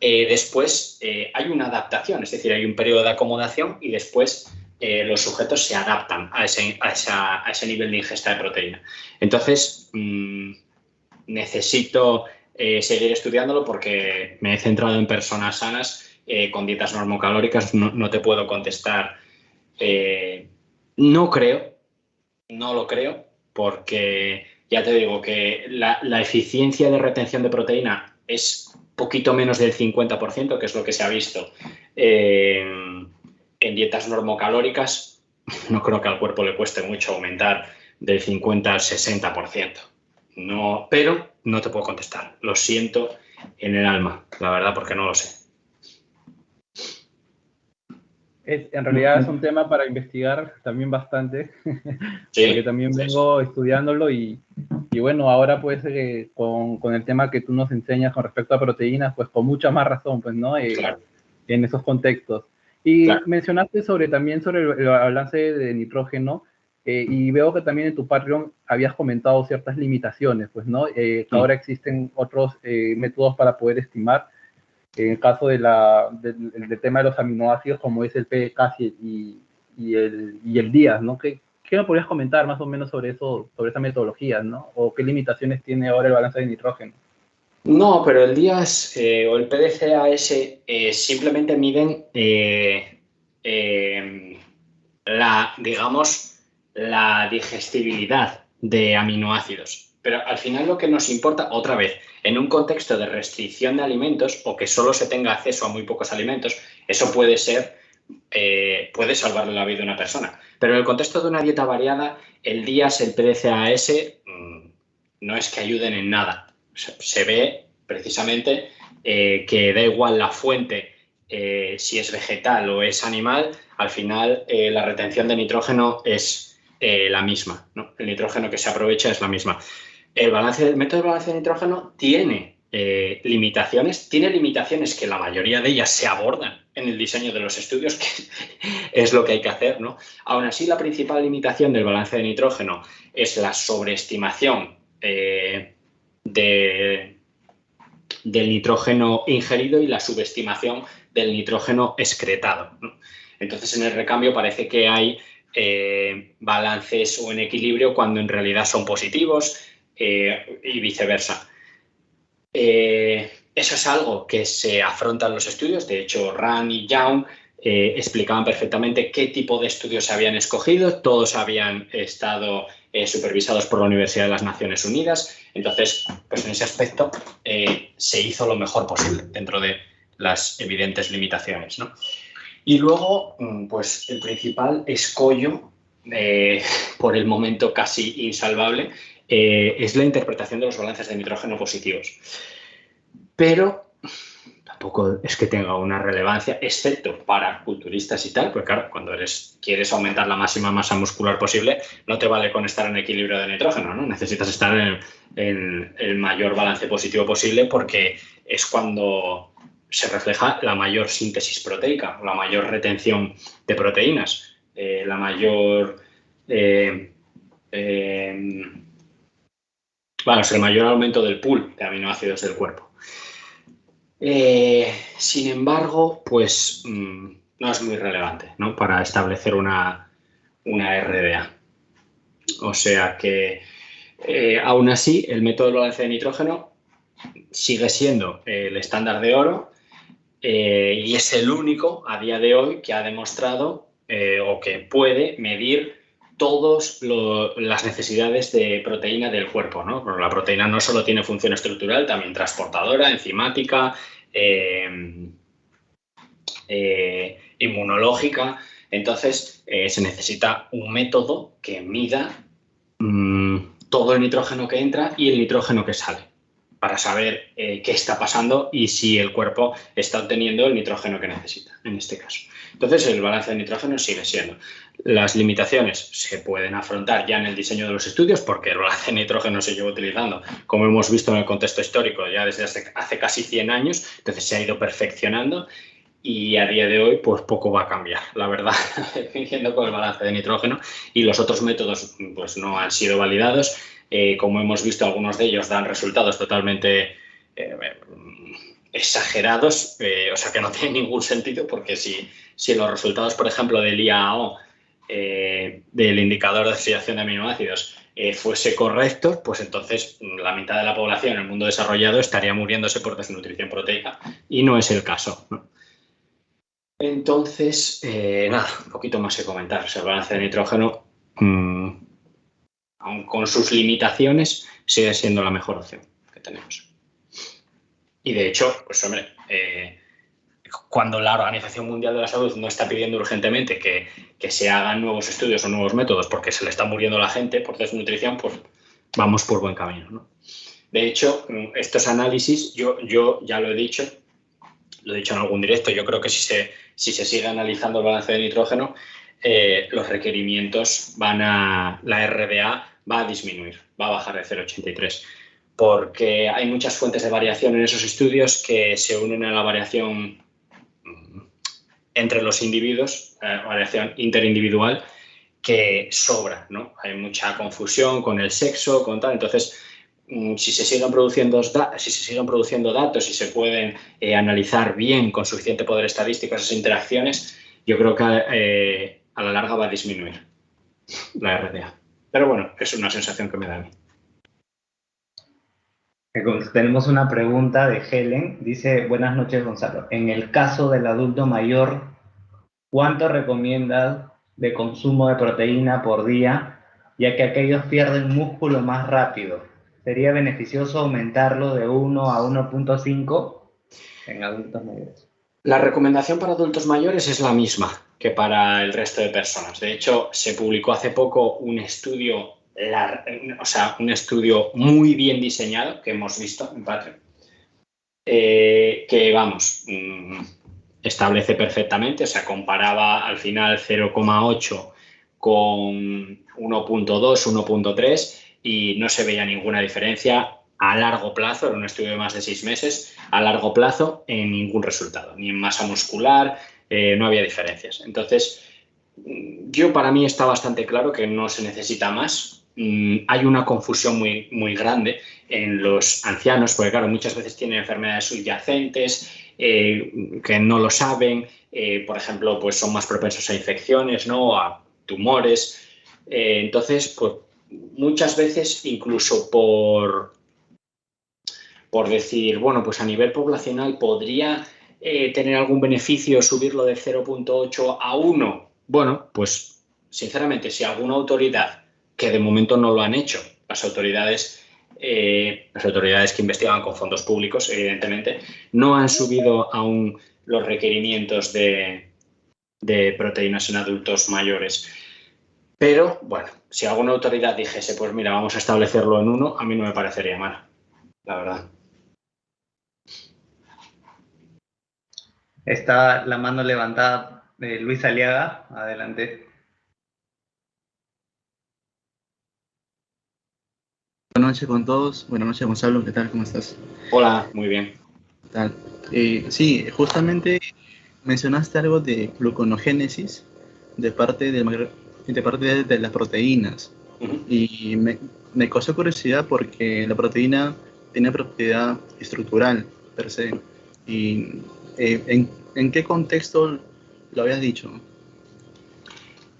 después hay una adaptación, es decir, hay un periodo de acomodación y después los sujetos se adaptan a ese nivel de ingesta de proteína. Entonces, necesito seguir estudiándolo porque me he centrado en personas sanas con dietas normocalóricas. No te puedo contestar. No lo creo, porque ya te digo que la eficiencia de retención de proteína es poquito menos del 50%, que es lo que se ha visto en dietas normocalóricas. No creo que al cuerpo le cueste mucho aumentar del 50 al 60%. No, pero no te puedo contestar. Lo siento en el alma, la verdad, porque no lo sé. En realidad es un tema para investigar también bastante, Sí, porque también vengo estudiándolo y bueno, ahora pues con el tema que tú nos enseñas con respecto a proteínas, pues con mucha más razón, pues, ¿no? claro. En esos contextos. Y Claro. mencionaste también sobre el balance de nitrógeno, y veo que también en tu Patreon habías comentado ciertas limitaciones, pues, ¿no? Que ahora existen otros métodos para poder estimar. En el caso del tema de los aminoácidos, como es el PKS y el DIAS, ¿no? ¿Qué me podrías comentar más o menos sobre eso, sobre esa metodología, ¿no? ¿O qué limitaciones tiene ahora el balance de nitrógeno? No, pero el DIAS o el PDCAS simplemente miden la digestibilidad de aminoácidos. Pero al final lo que nos importa, otra vez, en un contexto de restricción de alimentos o que solo se tenga acceso a muy pocos alimentos, eso puede salvarle la vida a una persona. Pero en el contexto de una dieta variada, el DIAS, el PDCAS, no es que ayuden en nada. Se ve precisamente que da igual la fuente, si es vegetal o es animal, al final la retención de nitrógeno es la misma, ¿no? El nitrógeno que se aprovecha es la misma. El método de balance de nitrógeno tiene limitaciones que la mayoría de ellas se abordan en el diseño de los estudios, que es lo que hay que hacer, ¿no? Aún así, la principal limitación del balance de nitrógeno es la sobreestimación del nitrógeno ingerido y la subestimación del nitrógeno excretado, ¿no? Entonces, en el recambio parece que hay balances o en equilibrio cuando en realidad son positivos y viceversa. Eso es algo que se afronta en los estudios. De hecho, Rand y Young explicaban perfectamente qué tipo de estudios se habían escogido. Todos habían estado supervisados por la Universidad de las Naciones Unidas. Entonces, pues en ese aspecto se hizo lo mejor posible dentro de las evidentes limitaciones, ¿no? Y luego, pues el principal escollo, por el momento casi insalvable, es la interpretación de los balances de nitrógeno positivos. Pero tampoco es que tenga una relevancia, excepto para culturistas y tal, porque claro, cuando quieres aumentar la máxima masa muscular posible, no te vale con estar en equilibrio de nitrógeno, ¿no? Necesitas estar en el mayor balance positivo posible, porque es cuando se refleja la mayor síntesis proteica, la mayor retención de proteínas, la mayor... es el mayor aumento del pool de aminoácidos del cuerpo. Sin embargo, pues no es muy relevante, ¿no? Para establecer una RDA. O sea que, aún así, el método de balance de nitrógeno sigue siendo el estándar de oro y es el único a día de hoy que ha demostrado o que puede medir todas las necesidades de proteína del cuerpo, ¿no? Bueno, la proteína no solo tiene función estructural, también transportadora, enzimática, inmunológica. Entonces, se necesita un método que mida todo el nitrógeno que entra y el nitrógeno que sale, para saber qué está pasando y si el cuerpo está obteniendo el nitrógeno que necesita, en este caso. Entonces, el balance de nitrógeno sigue siendo. Las limitaciones se pueden afrontar ya en el diseño de los estudios, porque el balance de nitrógeno se lleva utilizando, como hemos visto en el contexto histórico, ya desde hace casi 100 años, entonces se ha ido perfeccionando y a día de hoy pues poco va a cambiar, la verdad, yendo con el balance de nitrógeno, y los otros métodos pues no han sido validados. Como hemos visto, algunos de ellos dan resultados totalmente exagerados, o sea que no tiene ningún sentido, porque si los resultados, por ejemplo, del IAO, del indicador de oxidación de aminoácidos, fuese correcto, pues entonces la mitad de la población en el mundo desarrollado estaría muriéndose por desnutrición proteica, y no es el caso, ¿no? Entonces, nada, un poquito más que comentar. O sea, el balance de nitrógeno, aun con sus limitaciones, sigue siendo la mejor opción que tenemos. Y de hecho, pues hombre, cuando la Organización Mundial de la Salud no está pidiendo urgentemente que se hagan nuevos estudios o nuevos métodos porque se le está muriendo la gente por desnutrición, pues vamos por buen camino, ¿no? De hecho, estos análisis, yo ya lo he dicho en algún directo, yo creo que si se sigue analizando el balance de nitrógeno, los requerimientos la RDA va a disminuir, va a bajar de 0,83, porque hay muchas fuentes de variación en esos estudios que se unen a la variación entre los individuos, variación interindividual, que sobra, ¿no? Hay mucha confusión con el sexo, con tal, entonces si se siguen produciendo datos y se pueden analizar bien con suficiente poder estadístico esas interacciones, yo creo que a la larga va a disminuir la RDA. Pero bueno, es una sensación que me da a mí. Tenemos una pregunta de Helen. Dice: buenas noches, Gonzalo. En el caso del adulto mayor, ¿cuánto recomiendas de consumo de proteína por día, ya que aquellos pierden músculo más rápido? ¿Sería beneficioso aumentarlo de 1 a 1.5 en adultos mayores? La recomendación para adultos mayores es la misma que para el resto de personas. De hecho, se publicó hace poco un estudio muy bien diseñado que hemos visto en Patreon, que vamos, establece perfectamente, o sea, comparaba al final 0,8 con 1.2, 1.3 y no se veía ninguna diferencia a largo plazo, era un estudio de más de 6 meses, a largo plazo en ningún resultado, ni en masa muscular, no había diferencias. Entonces, para mí está bastante claro que no se necesita más. Hay una confusión muy, muy grande en los ancianos, porque claro, muchas veces tienen enfermedades subyacentes que no lo saben, por ejemplo, pues son más propensos a infecciones, ¿no? A tumores. Entonces, pues muchas veces incluso por decir, bueno, pues a nivel poblacional podría tener algún beneficio subirlo de 0.8 a 1. Bueno, pues sinceramente, si alguna autoridad, que de momento no lo han hecho, las autoridades que investigan con fondos públicos, evidentemente, no han subido aún los requerimientos de proteínas en adultos mayores. Pero, bueno, si alguna autoridad dijese, pues mira, vamos a establecerlo en 1, a mí no me parecería mal, la verdad. Está la mano levantada de Luis Aliaga. Adelante. Buenas noches con todos. Buenas noches, Gonzalo. ¿Qué tal? ¿Cómo estás? Hola, muy bien. ¿Qué tal? Sí, justamente mencionaste algo de gluconogénesis de parte de las proteínas. Uh-huh. Y me causó curiosidad porque la proteína tiene propiedad estructural per se. ¿Y en qué contexto lo habías dicho?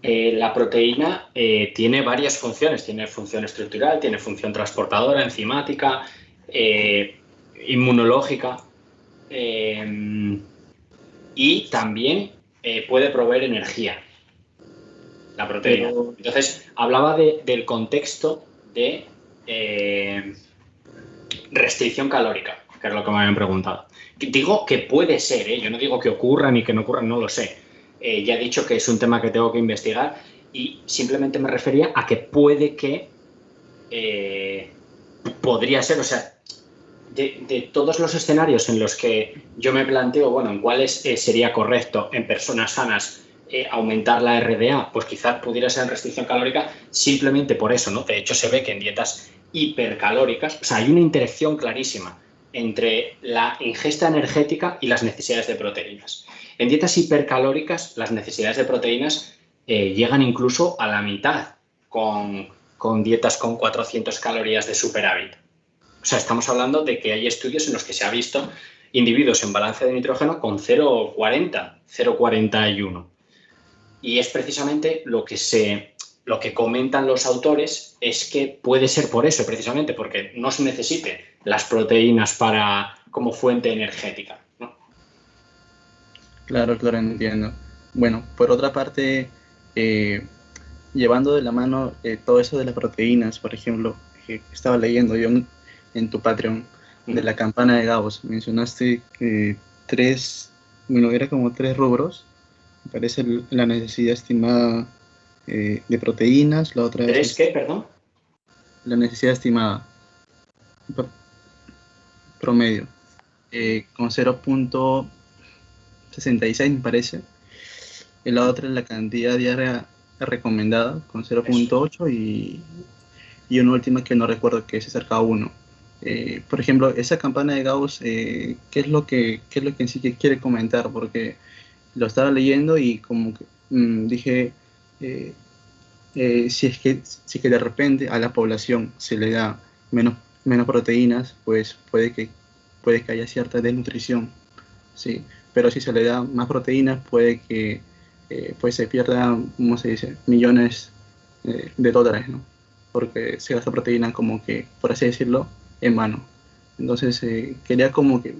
La proteína tiene varias funciones. Tiene función estructural, tiene función transportadora, enzimática, inmunológica y también puede proveer energía, la proteína. Entonces, hablaba del contexto de restricción calórica, que es lo que me habían preguntado. Digo que puede ser, yo no digo que ocurra ni que no ocurra, no lo sé. Ya he dicho que es un tema que tengo que investigar y simplemente me refería a que puede que podría ser, o sea, de todos los escenarios en los que yo me planteo, bueno, en cuáles sería correcto en personas sanas aumentar la RDA, pues quizás pudiera ser en restricción calórica simplemente por eso, ¿no? De hecho, se ve que en dietas hipercalóricas, o sea, hay una interacción clarísima entre la ingesta energética y las necesidades de proteínas. En dietas hipercalóricas, las necesidades de proteínas llegan incluso a la mitad con dietas con 400 calorías de superávit. O sea, estamos hablando de que hay estudios en los que se ha visto individuos en balance de nitrógeno con 0,40, 0,41. Y es precisamente lo que comentan los autores, es que puede ser por eso, precisamente, porque no se necesite las proteínas como fuente energética, ¿no? Claro, entiendo. Bueno, por otra parte, llevando de la mano todo eso de las proteínas, por ejemplo, que estaba leyendo yo en tu Patreon de la campana de Gauss, mencionaste era como 3 rubros. Me parece la necesidad estimada de proteínas, la otra ¿3 qué, perdón? La necesidad estimada promedio, con 0.66 me parece, y la otra es la cantidad diaria recomendada con 0.8 y una última que no recuerdo, que es cerca a 1. Por ejemplo, esa campana de Gauss, ¿qué es lo que en sí que quiere comentar? Porque lo estaba leyendo y como que dije, si es que de repente a la población se le da menos proteínas, pues puede que haya cierta desnutrición, ¿sí? Pero si se le da más proteínas, puede que pues se pierda, ¿cómo se dice?, millones de dólares, ¿no? Porque se gasta proteína como que, por así decirlo, en vano. Entonces quería como que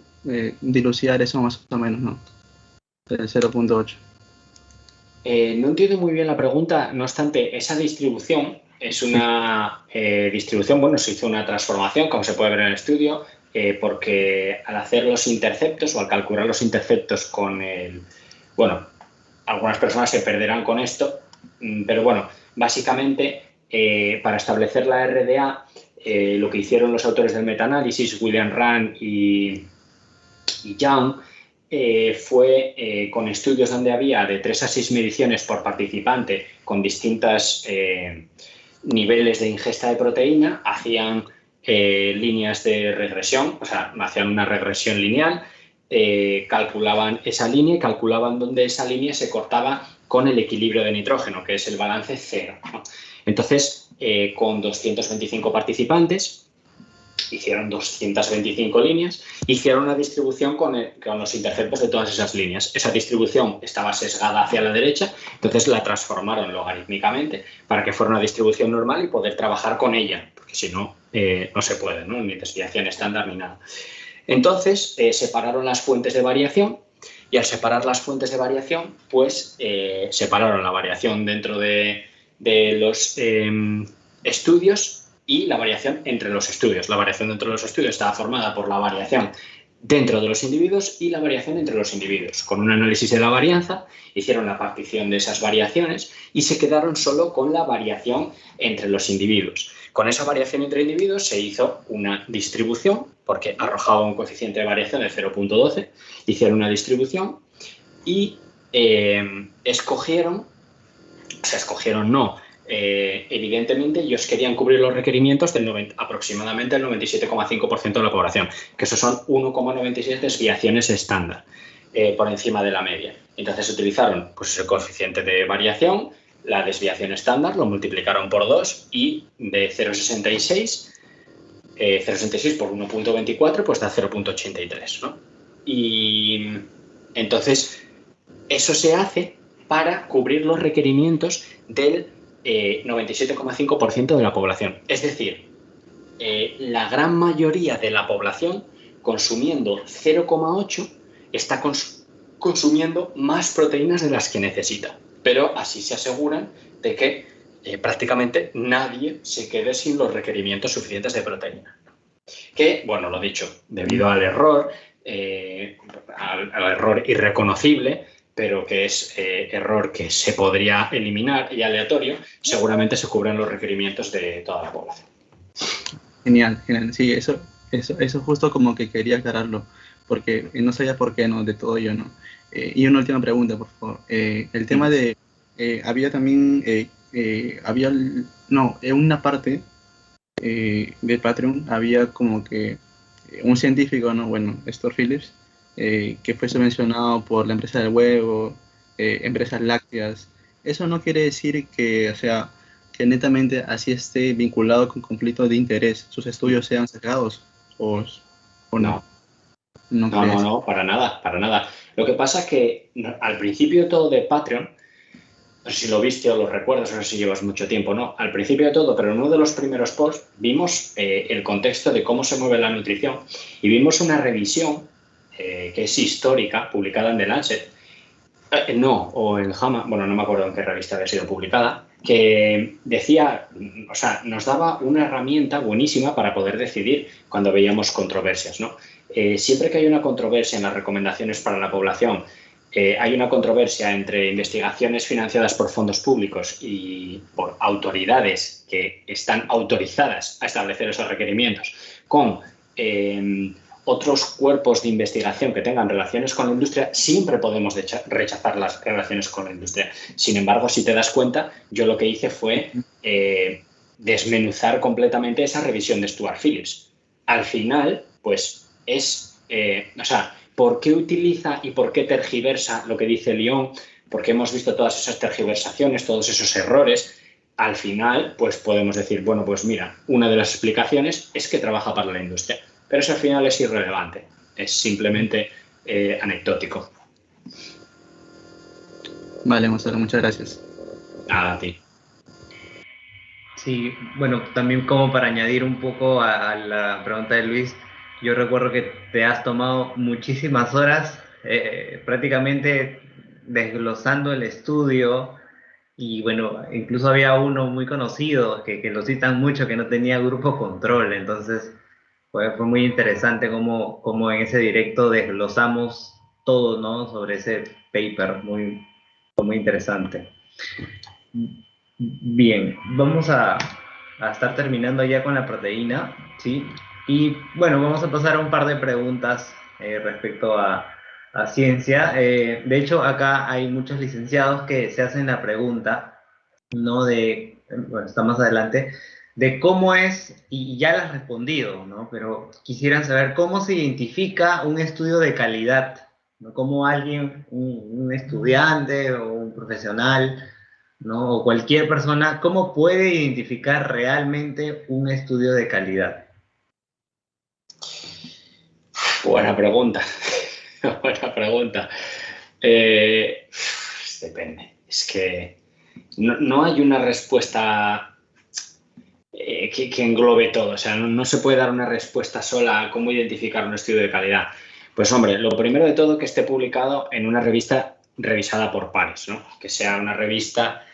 dilucidar eso más o menos, ¿no? Del 0.8. No entiendo muy bien la pregunta, no obstante, esa distribución es una distribución, bueno, se hizo una transformación, como se puede ver en el estudio, porque al hacer los interceptos o al calcular los interceptos con bueno, algunas personas se perderán con esto, pero bueno, básicamente para establecer la RDA, lo que hicieron los autores del metaanálisis, William Rand y Young, fue con estudios donde había de 3 a 6 mediciones por participante con distintos niveles de ingesta de proteína, hacían líneas de regresión, o sea, hacían una regresión lineal, calculaban esa línea y calculaban dónde esa línea se cortaba con el equilibrio de nitrógeno, que es el balance 0, ¿no? Entonces, con 225 participantes, hicieron 225 líneas, hicieron una distribución con los interceptos de todas esas líneas. Esa distribución estaba sesgada hacia la derecha, entonces la transformaron logarítmicamente para que fuera una distribución normal y poder trabajar con ella, porque si no, no se puede, ¿no? Ni desviación estándar ni nada. Entonces, separaron las fuentes de variación y al separar las fuentes de variación, pues separaron la variación dentro de los estudios y la variación entre los estudios. La variación dentro de los estudios estaba formada por la variación dentro de los individuos y la variación entre los individuos. Con un análisis de la varianza, hicieron la partición de esas variaciones y se quedaron solo con la variación entre los individuos. Con esa variación entre individuos se hizo una distribución, porque arrojaba un coeficiente de variación de 0.12, hicieron una distribución y evidentemente ellos querían cubrir los requerimientos del aproximadamente el 97,5% de la población, que eso son 1,96 desviaciones estándar por encima de la media. Entonces utilizaron pues, el coeficiente de variación, la desviación estándar, lo multiplicaron por 2 y de 0,66 por 1,24 pues da 0,83, ¿no? Y entonces eso se hace para cubrir los requerimientos del 97,5% de la población. Es decir, la gran mayoría de la población, consumiendo 0,8, está consumiendo más proteínas de las que necesita. Pero así se aseguran de que prácticamente nadie se quede sin los requerimientos suficientes de proteína. Que, bueno, lo dicho, debido al error irreconocible, pero que es error que se podría eliminar y aleatorio, seguramente se cubren los requerimientos de toda la población. Genial, genial. Sí, eso justo como que quería aclararlo, porque no sabía por qué, ¿no? De todo yo, ¿no? Y una última pregunta, por favor. El tema de, había también, en una parte de Patreon había como que un científico, ¿no? Bueno, Stuart Phillips, que fue subvencionado por la empresa del huevo, empresas lácteas. Eso no quiere decir que, o sea, que netamente así esté vinculado con conflicto de interés, sus estudios sean sacados o no. No, para nada. Lo que pasa es que al principio de todo de Patreon, no sé si lo viste o lo recuerdas, no sé si llevas mucho tiempo, ¿no? Al principio de todo, pero en uno de los primeros posts, vimos el contexto de cómo se mueve la nutrición y vimos una revisión que es histórica, publicada en The Lancet, o en JAMA, bueno, no me acuerdo en qué revista había sido publicada, que decía, o sea, nos daba una herramienta buenísima para poder decidir cuando veíamos controversias, ¿no? Siempre que hay una controversia en las recomendaciones para la población, hay una controversia entre investigaciones financiadas por fondos públicos y por autoridades que están autorizadas a establecer esos requerimientos con otros cuerpos de investigación que tengan relaciones con la industria, siempre podemos rechazar las relaciones con la industria. Sin embargo, si te das cuenta, yo lo que hice fue desmenuzar completamente esa revisión de Stuart Phillips. Al final, pues es, ¿por qué utiliza y por qué tergiversa lo que dice Lyon? Porque hemos visto todas esas tergiversaciones, todos esos errores. Al final, pues podemos decir, bueno, pues mira, una de las explicaciones es que trabaja para la industria. Pero eso al final es irrelevante, es simplemente anecdótico. Vale, Gonzalo, muchas gracias. Nada, a ti. Sí, bueno, también como para añadir un poco a la pregunta de Luis, yo recuerdo que te has tomado muchísimas horas prácticamente desglosando el estudio y bueno, incluso había uno muy conocido que lo citan mucho que no tenía grupo control, entonces fue muy interesante cómo en ese directo desglosamos todo, ¿no? Sobre ese paper, fue muy interesante. Bien, vamos a estar terminando ya con la proteína, ¿sí? Y bueno, vamos a pasar a un par de preguntas respecto a ciencia. De hecho, acá hay muchos licenciados que se hacen la pregunta, ¿no? Bueno, está más adelante, de cómo es, y ya la has respondido, ¿no? Pero quisieran saber cómo se identifica un estudio de calidad, ¿no? Cómo alguien, un estudiante o un profesional, ¿no? O cualquier persona, ¿cómo puede identificar realmente un estudio de calidad? Buena pregunta. Buena pregunta. Depende. Es que no hay una respuesta que englobe todo. O sea, no se puede dar una respuesta sola a cómo identificar un estudio de calidad. Pues hombre, lo primero de todo que esté publicado en una revista revisada por pares, ¿no? Que sea una revista...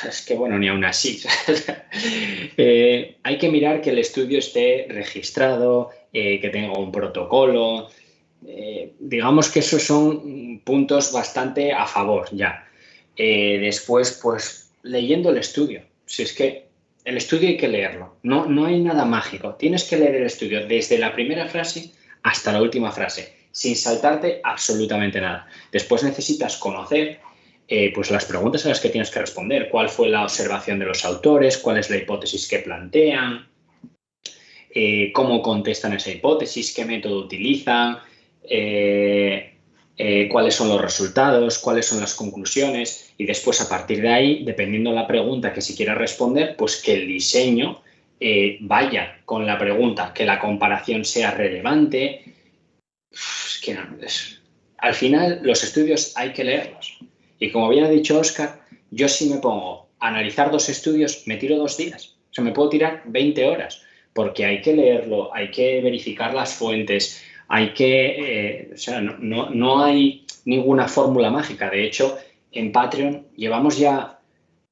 Es que, bueno, ni aún así. Hay que mirar que el estudio esté registrado, que tenga un protocolo. Digamos que esos son puntos bastante a favor ya. Después, pues, leyendo el estudio. Si es que el estudio hay que leerlo. No hay nada mágico. Tienes que leer el estudio desde la primera frase hasta la última frase, sin saltarte absolutamente nada. Después necesitas conocer pues las preguntas a las que tienes que responder. ¿Cuál fue la observación de los autores? ¿Cuál es la hipótesis que plantean? ¿Cómo contestan esa hipótesis? ¿Qué método utilizan? ¿Cuáles son los resultados? ¿Cuáles son las conclusiones? Y después, a partir de ahí, dependiendo de la pregunta que si quieras responder, pues que el diseño vaya con la pregunta, que la comparación sea relevante. Es que al final los estudios hay que leerlos. Y como bien ha dicho Óscar, yo si me pongo a analizar 2 estudios, me tiro 2 días. O sea, me puedo tirar 20 horas, porque hay que leerlo, hay que verificar las fuentes, hay que... o sea, no hay ninguna fórmula mágica. De hecho, en Patreon llevamos ya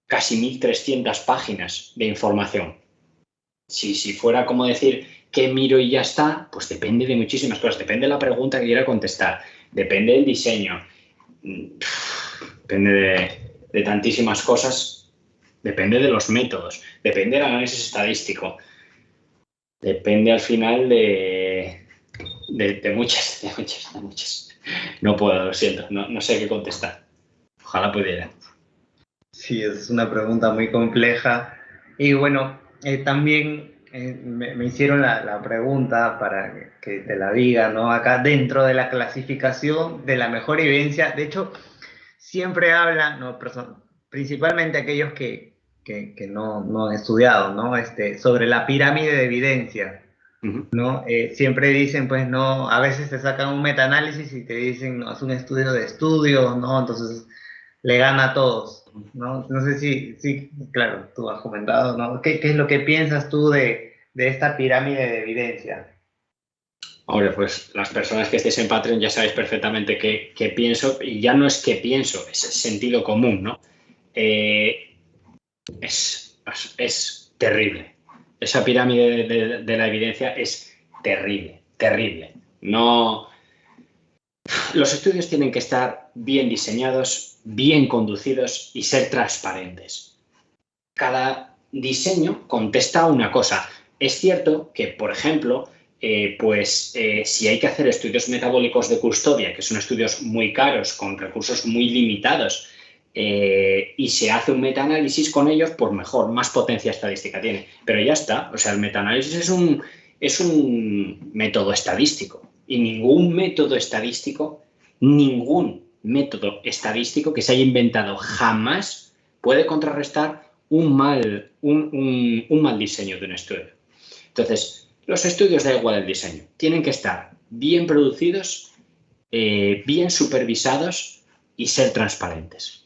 casi 1.300 páginas de información. Si fuera como decir qué miro y ya está, pues depende de muchísimas cosas. Depende de la pregunta que quiera contestar, depende del diseño, depende de tantísimas cosas, depende de los métodos, depende del análisis estadístico, depende al final de muchas. No puedo, lo siento, no sé qué contestar. Ojalá pudiera. Sí, es una pregunta muy compleja. Y bueno, también me hicieron la pregunta para que te la diga, ¿no? Acá dentro de la clasificación de la mejor evidencia, de hecho, siempre hablan, ¿no? Principalmente aquellos que no han estudiado, ¿no? Sobre la pirámide de evidencia, ¿no? Siempre dicen, pues, no, a veces te sacan un metaanálisis y te dicen, no, es un estudio de estudios, ¿no? Entonces le gana a todos, ¿no? No sé si claro, tú has comentado, ¿no? ¿Qué es lo que piensas tú de esta pirámide de evidencia? Hombre, pues las personas que estéis en Patreon ya sabéis perfectamente qué pienso, y ya no es qué pienso, es sentido común, ¿no? Es terrible. Esa pirámide de la evidencia es terrible. No, los estudios tienen que estar bien diseñados, bien conducidos y ser transparentes. Cada diseño contesta a una cosa. Es cierto que, por ejemplo, si hay que hacer estudios metabólicos de custodia, que son estudios muy caros, con recursos muy limitados, y se hace un metaanálisis con ellos, pues mejor, más potencia estadística tiene. Pero ya está, o sea, el metaanálisis es un método estadístico, y ningún método estadístico que se haya inventado jamás puede contrarrestar un mal diseño de un estudio. Entonces, los estudios, da igual el diseño, tienen que estar bien producidos, bien supervisados y ser transparentes.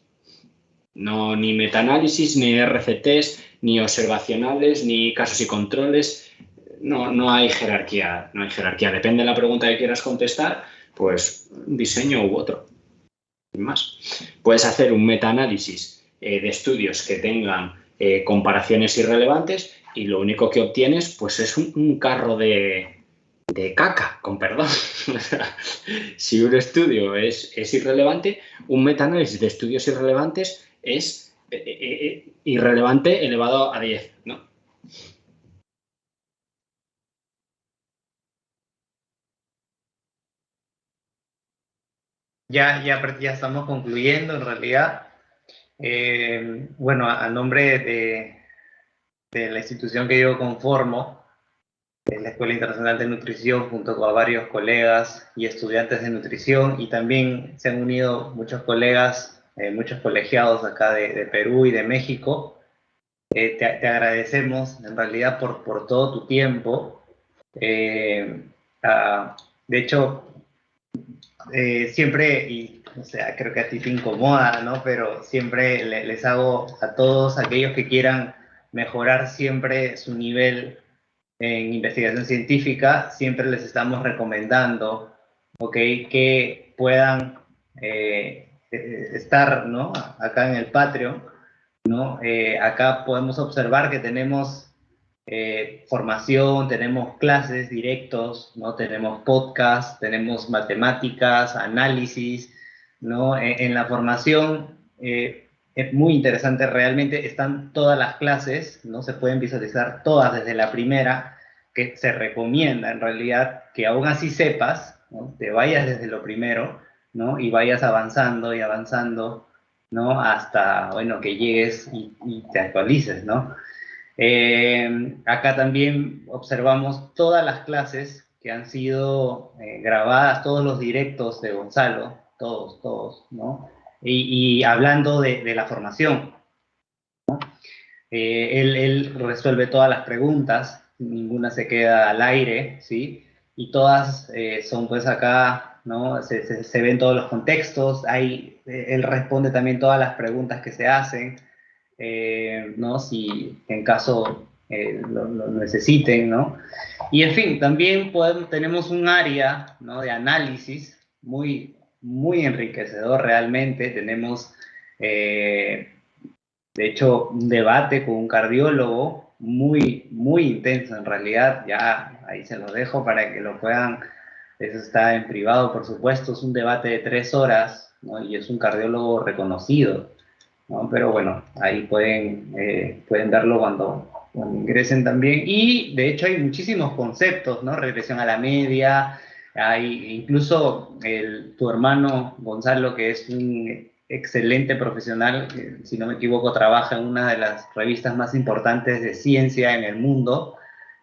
No, ni metaanálisis, ni RCTs, ni observacionales, ni casos y controles. No hay jerarquía, Depende de la pregunta que quieras contestar, pues un diseño u otro. Sin más. Puedes hacer un metaanálisis de estudios que tengan comparaciones irrelevantes y lo único que obtienes pues es un carro de caca, con perdón. Si un estudio es irrelevante, un metaanálisis de estudios irrelevantes es irrelevante elevado a 10, ¿no? Ya estamos concluyendo, en realidad. Bueno, a nombre de la institución que yo conformo, la Escuela Internacional de Nutrición, junto con varios colegas y estudiantes de nutrición, y también se han unido muchos colegas, muchos colegiados acá de Perú y de México. Te agradecemos en realidad por todo tu tiempo. De hecho, siempre, y o sea, creo que a ti te incomoda, ¿no? Pero siempre les hago a todos aquellos que quieran mejorar siempre su nivel en investigación científica, siempre les estamos recomendando, ¿ok? Que puedan estar, ¿no? Acá en el Patreon, ¿no? Acá podemos observar que tenemos formación, tenemos clases directos, ¿no? Tenemos podcast, tenemos matemáticas, análisis, ¿no? En la formación es muy interesante, realmente están todas las clases, ¿no? Se pueden visualizar todas desde la primera, que se recomienda en realidad que aún así sepas, ¿no? Te vayas desde lo primero, ¿no? Y vayas avanzando y avanzando, ¿no? Hasta, bueno, que llegues y te actualices, ¿no? Acá también observamos todas las clases que han sido grabadas, todos los directos de Gonzalo, todos, ¿no? Y hablando de la formación, ¿no? Él resuelve todas las preguntas, ninguna se queda al aire, ¿sí? Y todas son pues acá ¿no? Se ven todos los contextos, él responde también todas las preguntas que se hacen, ¿no? Si en caso lo necesiten, ¿no? Y en fin, también tenemos un área, ¿no?, de análisis muy, muy enriquecedor realmente. Tenemos, de hecho, un debate con un cardiólogo muy, muy intenso en realidad. Ya ahí se los dejo para que lo puedan. Eso está en privado, por supuesto. Es un debate de 3 horas, ¿no? Y es un cardiólogo reconocido, ¿no? Pero bueno, ahí pueden verlo cuando ingresen también. Y de hecho hay muchísimos conceptos, ¿no? Regresión a la media, hay incluso tu hermano Gonzalo, que es un excelente profesional, si no me equivoco, trabaja en una de las revistas más importantes de ciencia en el mundo,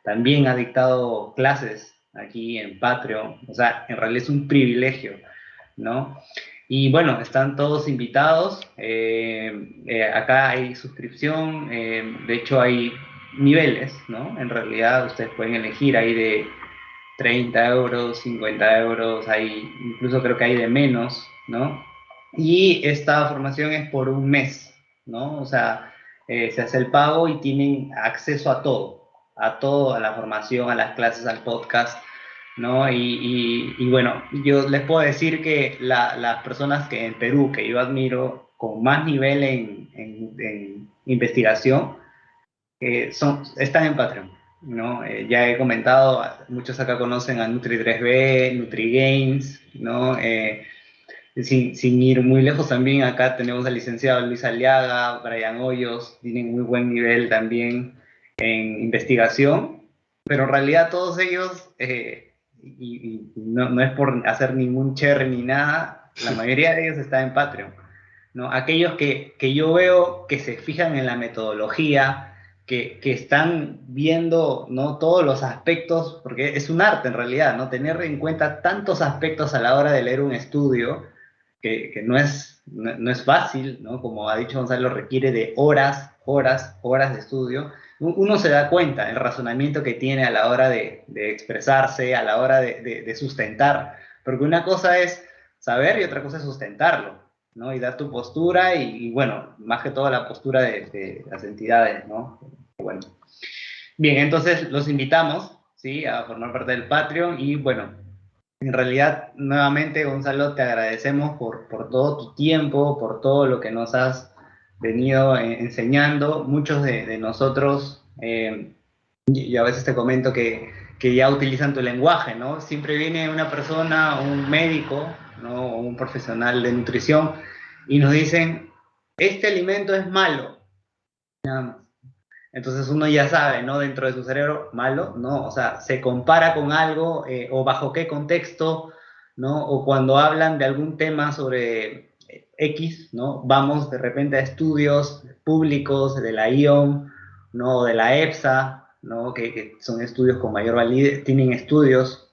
también ha dictado clases aquí en Patreon. O sea, en realidad es un privilegio, ¿no? Y bueno, están todos invitados. Acá hay suscripción, de hecho hay niveles, ¿no? En realidad ustedes pueden elegir ahí de 30 euros, 50 euros, incluso creo que hay de menos, ¿no? Y esta formación es por un mes, ¿no? O sea, se hace el pago y tienen acceso a todo, a la formación, a las clases, al podcast, ¿no? Y bueno, yo les puedo decir que las personas que en Perú, que yo admiro con más nivel en investigación, están en Patreon, ¿no? Ya he comentado, muchos acá conocen a Nutri3B, NutriGames, ¿no? Sin ir muy lejos también, acá tenemos al licenciado Luis Aliaga, Brian Hoyos, tienen muy buen nivel también en investigación, pero en realidad todos ellos, y no es por hacer ningún cherry ni nada, la mayoría de ellos está en Patreon, ¿no? Aquellos que yo veo que se fijan en la metodología, que están viendo, ¿no?, todos los aspectos, porque es un arte en realidad, ¿no? Tener en cuenta tantos aspectos a la hora de leer un estudio, que no es fácil, ¿no? Como ha dicho Gonzalo, requiere de horas de estudio. Uno se da cuenta el razonamiento que tiene a la hora de expresarse, a la hora de sustentar, porque una cosa es saber y otra cosa es sustentarlo, ¿no? Y dar tu postura y bueno, más que todo la postura de las entidades, ¿no? Bueno. Bien, entonces los invitamos, ¿sí?, a formar parte del Patreon y bueno, en realidad, nuevamente, Gonzalo, te agradecemos por todo tu tiempo, por todo lo que nos has venido enseñando. Muchos de nosotros, yo a veces te comento que ya utilizan tu lenguaje, ¿no? Siempre viene una persona, un médico, ¿no?, o un profesional de nutrición, y nos dicen, este alimento es malo. Entonces uno ya sabe, ¿no?, dentro de su cerebro, malo, ¿no? O sea, se compara con algo, o bajo qué contexto, ¿no? O cuando hablan de algún tema sobre X, ¿no? Vamos de repente a estudios públicos de la IOM, ¿no?, o de la EFSA, ¿no?, que son estudios con mayor validez, tienen estudios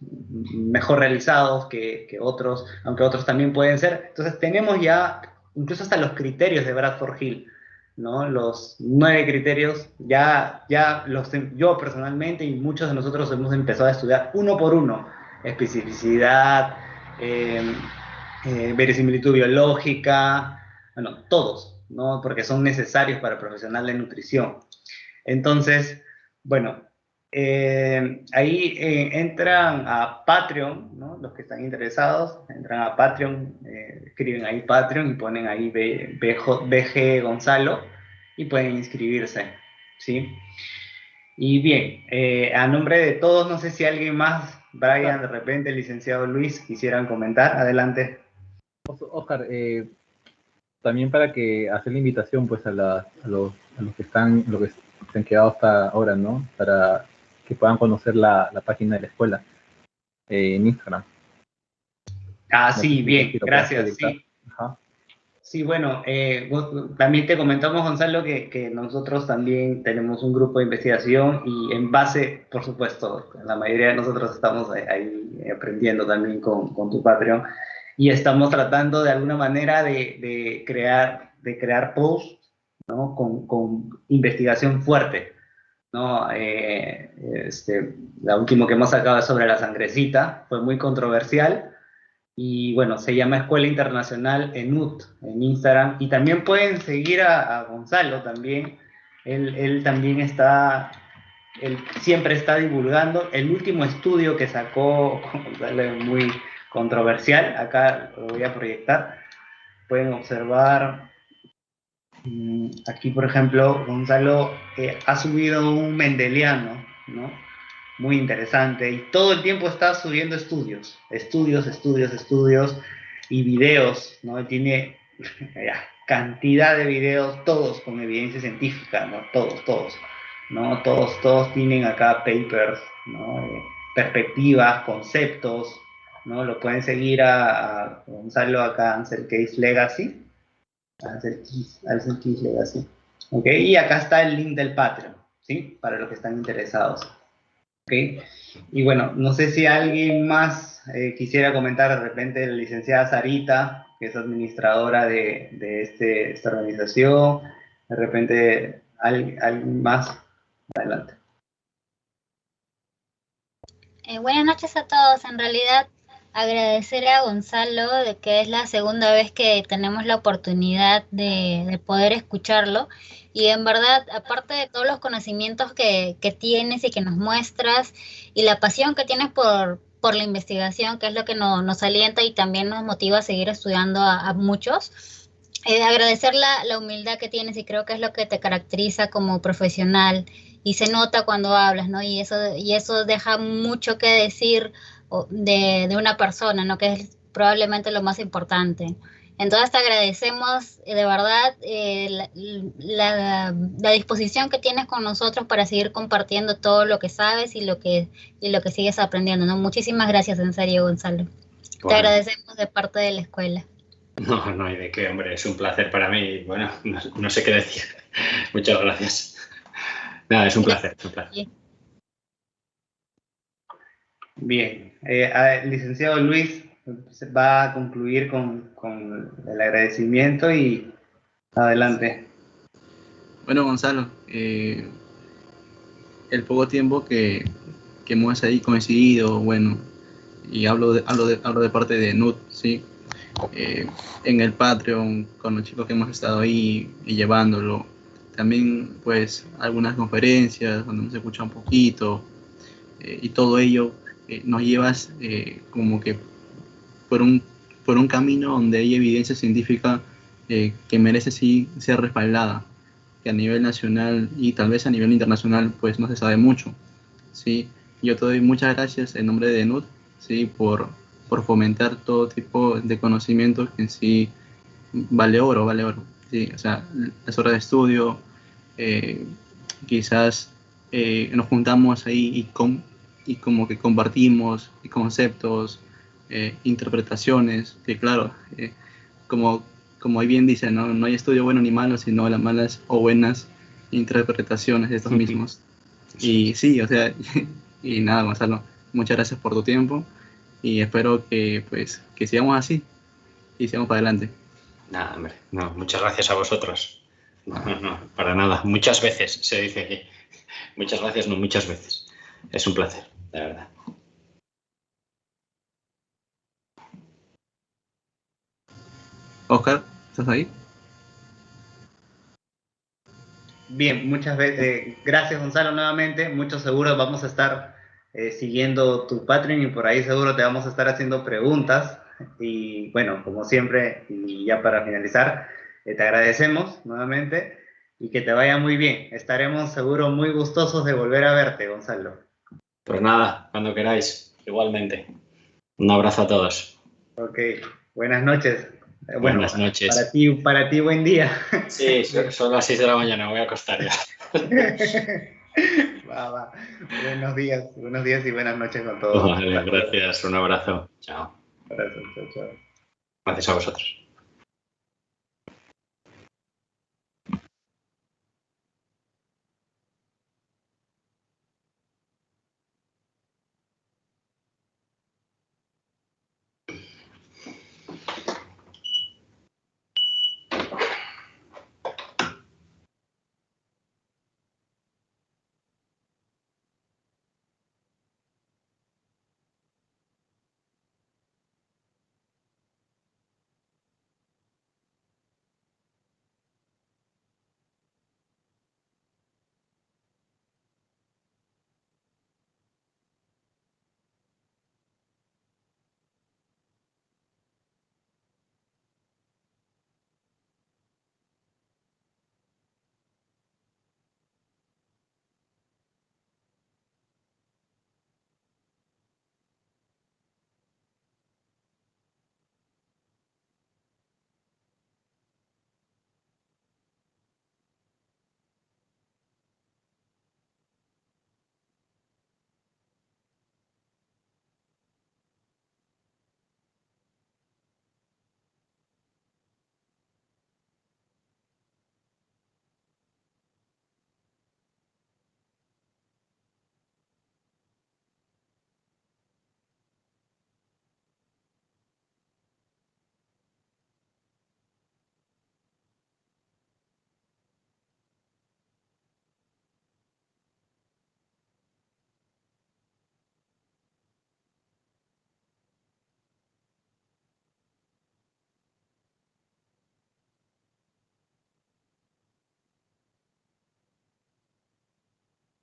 mejor realizados que otros, aunque otros también pueden ser. Entonces tenemos ya incluso hasta los criterios de Bradford Hill, ¿no? Los 9 criterios, yo personalmente y muchos de nosotros hemos empezado a estudiar uno por uno: especificidad, verisimilitud biológica, bueno, todos, ¿no?, porque son necesarios para el profesional de nutrición. Entonces, bueno, ahí entran a Patreon, ¿no? Los que están interesados entran a Patreon, escriben ahí Patreon y ponen ahí BG Gonzalo y pueden inscribirse, ¿sí? Y bien, a nombre de todos, no sé si alguien más, Brian, de repente, el licenciado Luis, quisieran comentar. Adelante. Oscar, también para que hacer la invitación pues a los que están, los que se han quedado hasta ahora, ¿no? Para que puedan conocer la página de la escuela en Instagram. Ah, sí, bien, gracias. Sí. Ajá. Sí, bueno, también te comentamos, Gonzalo, que nosotros también tenemos un grupo de investigación y en base, por supuesto, la mayoría de nosotros estamos ahí aprendiendo también con tu Patreon y estamos tratando de alguna manera de crear posts, ¿no?, con investigación fuerte, ¿no? La última que hemos sacado es sobre la sangrecita, fue muy controversial. Y bueno, se llama Escuela Internacional ENUT en Instagram. Y también pueden seguir a Gonzalo también. Él también él siempre está divulgando. El último estudio que sacó, Gonzalo es muy controversial, acá lo voy a proyectar. Pueden observar, aquí por ejemplo, Gonzalo ha subido un mendeliano, ¿no? Muy interesante, y todo el tiempo está subiendo estudios y videos, ¿no? Tiene cantidad de videos, todos con evidencia científica, ¿no? Todos, ¿no? Todos tienen acá papers, ¿no? Perspectivas, conceptos, ¿no? Lo pueden seguir a Gonzalo acá, Ansel Case Legacy, Ansel Keys Legacy, ¿ok? Y acá está el link del Patreon, ¿sí? Para los que están interesados. Okay. Y bueno, no sé si alguien más quisiera comentar, de repente la licenciada Sarita, que es administradora de esta organización, de repente alguien más, adelante. Buenas noches a todos. En realidad, agradecer a Gonzalo de que es la segunda vez que tenemos la oportunidad de poder escucharlo. Y en verdad, aparte de todos los conocimientos que tienes y que nos muestras, y la pasión que tienes por la investigación, que es lo que nos alienta y también nos motiva a seguir estudiando a muchos, agradecer la humildad que tienes, y creo que es lo que te caracteriza como profesional. Y se nota cuando hablas, ¿no? Y eso deja mucho que decir de una persona, ¿no? Que es probablemente lo más importante. Entonces te agradecemos de verdad la disposición que tienes con nosotros para seguir compartiendo todo lo que sabes y lo que sigues aprendiendo, ¿no? Muchísimas gracias, en serio, Gonzalo. Bueno. Te agradecemos de parte de la escuela. No hay de qué, hombre, es un placer para mí. Bueno, no sé qué decir. Muchas gracias. Nada, es un placer, es un placer. Bien, licenciado Luis va a concluir con el agradecimiento y adelante. Bueno, Gonzalo, el poco tiempo que hemos ahí coincidido, bueno, y hablo de parte de NUT, ¿sí? En el Patreon, con los chicos que hemos estado ahí y llevándolo. También, pues, algunas conferencias donde hemos escuchado un poquito, y todo ello nos llevas como que por un camino donde hay evidencia científica que merece sí ser respaldada, que a nivel nacional y tal vez a nivel internacional pues no se sabe mucho, ¿sí? Yo te doy muchas gracias en nombre de NUT, ¿sí? por fomentar todo tipo de conocimientos que en sí vale oro, ¿sí? O sea, las horas de estudio, quizás nos juntamos ahí y como que compartimos conceptos, interpretaciones, que claro, como ahí bien dice, no hay estudio bueno ni malo, sino las malas o buenas interpretaciones de estos mismos. Y sí, o sea, y nada, Gonzalo, muchas gracias por tu tiempo y espero que sigamos así y sigamos para adelante. Nada, hombre, no, muchas gracias a vosotros. No, para nada. Muchas veces se dice aquí. Muchas gracias, no, muchas veces. Es un placer, de verdad. Oscar, ¿estás ahí? Bien, muchas veces, gracias Gonzalo nuevamente, muchos seguros vamos a estar siguiendo tu Patreon y por ahí seguro te vamos a estar haciendo preguntas y bueno, como siempre y ya para finalizar, te agradecemos nuevamente y que te vaya muy bien, estaremos seguro muy gustosos de volver a verte, Gonzalo. Pues nada, cuando queráis, igualmente. Un abrazo a todos. Ok, buenas noches. Buenas noches. Para ti buen día. Sí, son las 6 de la mañana, me voy a acostar ya. Va. Buenos días y buenas noches con todos. Vale, gracias, un abrazo. Chao. Gracias, chao. Gracias a vosotros.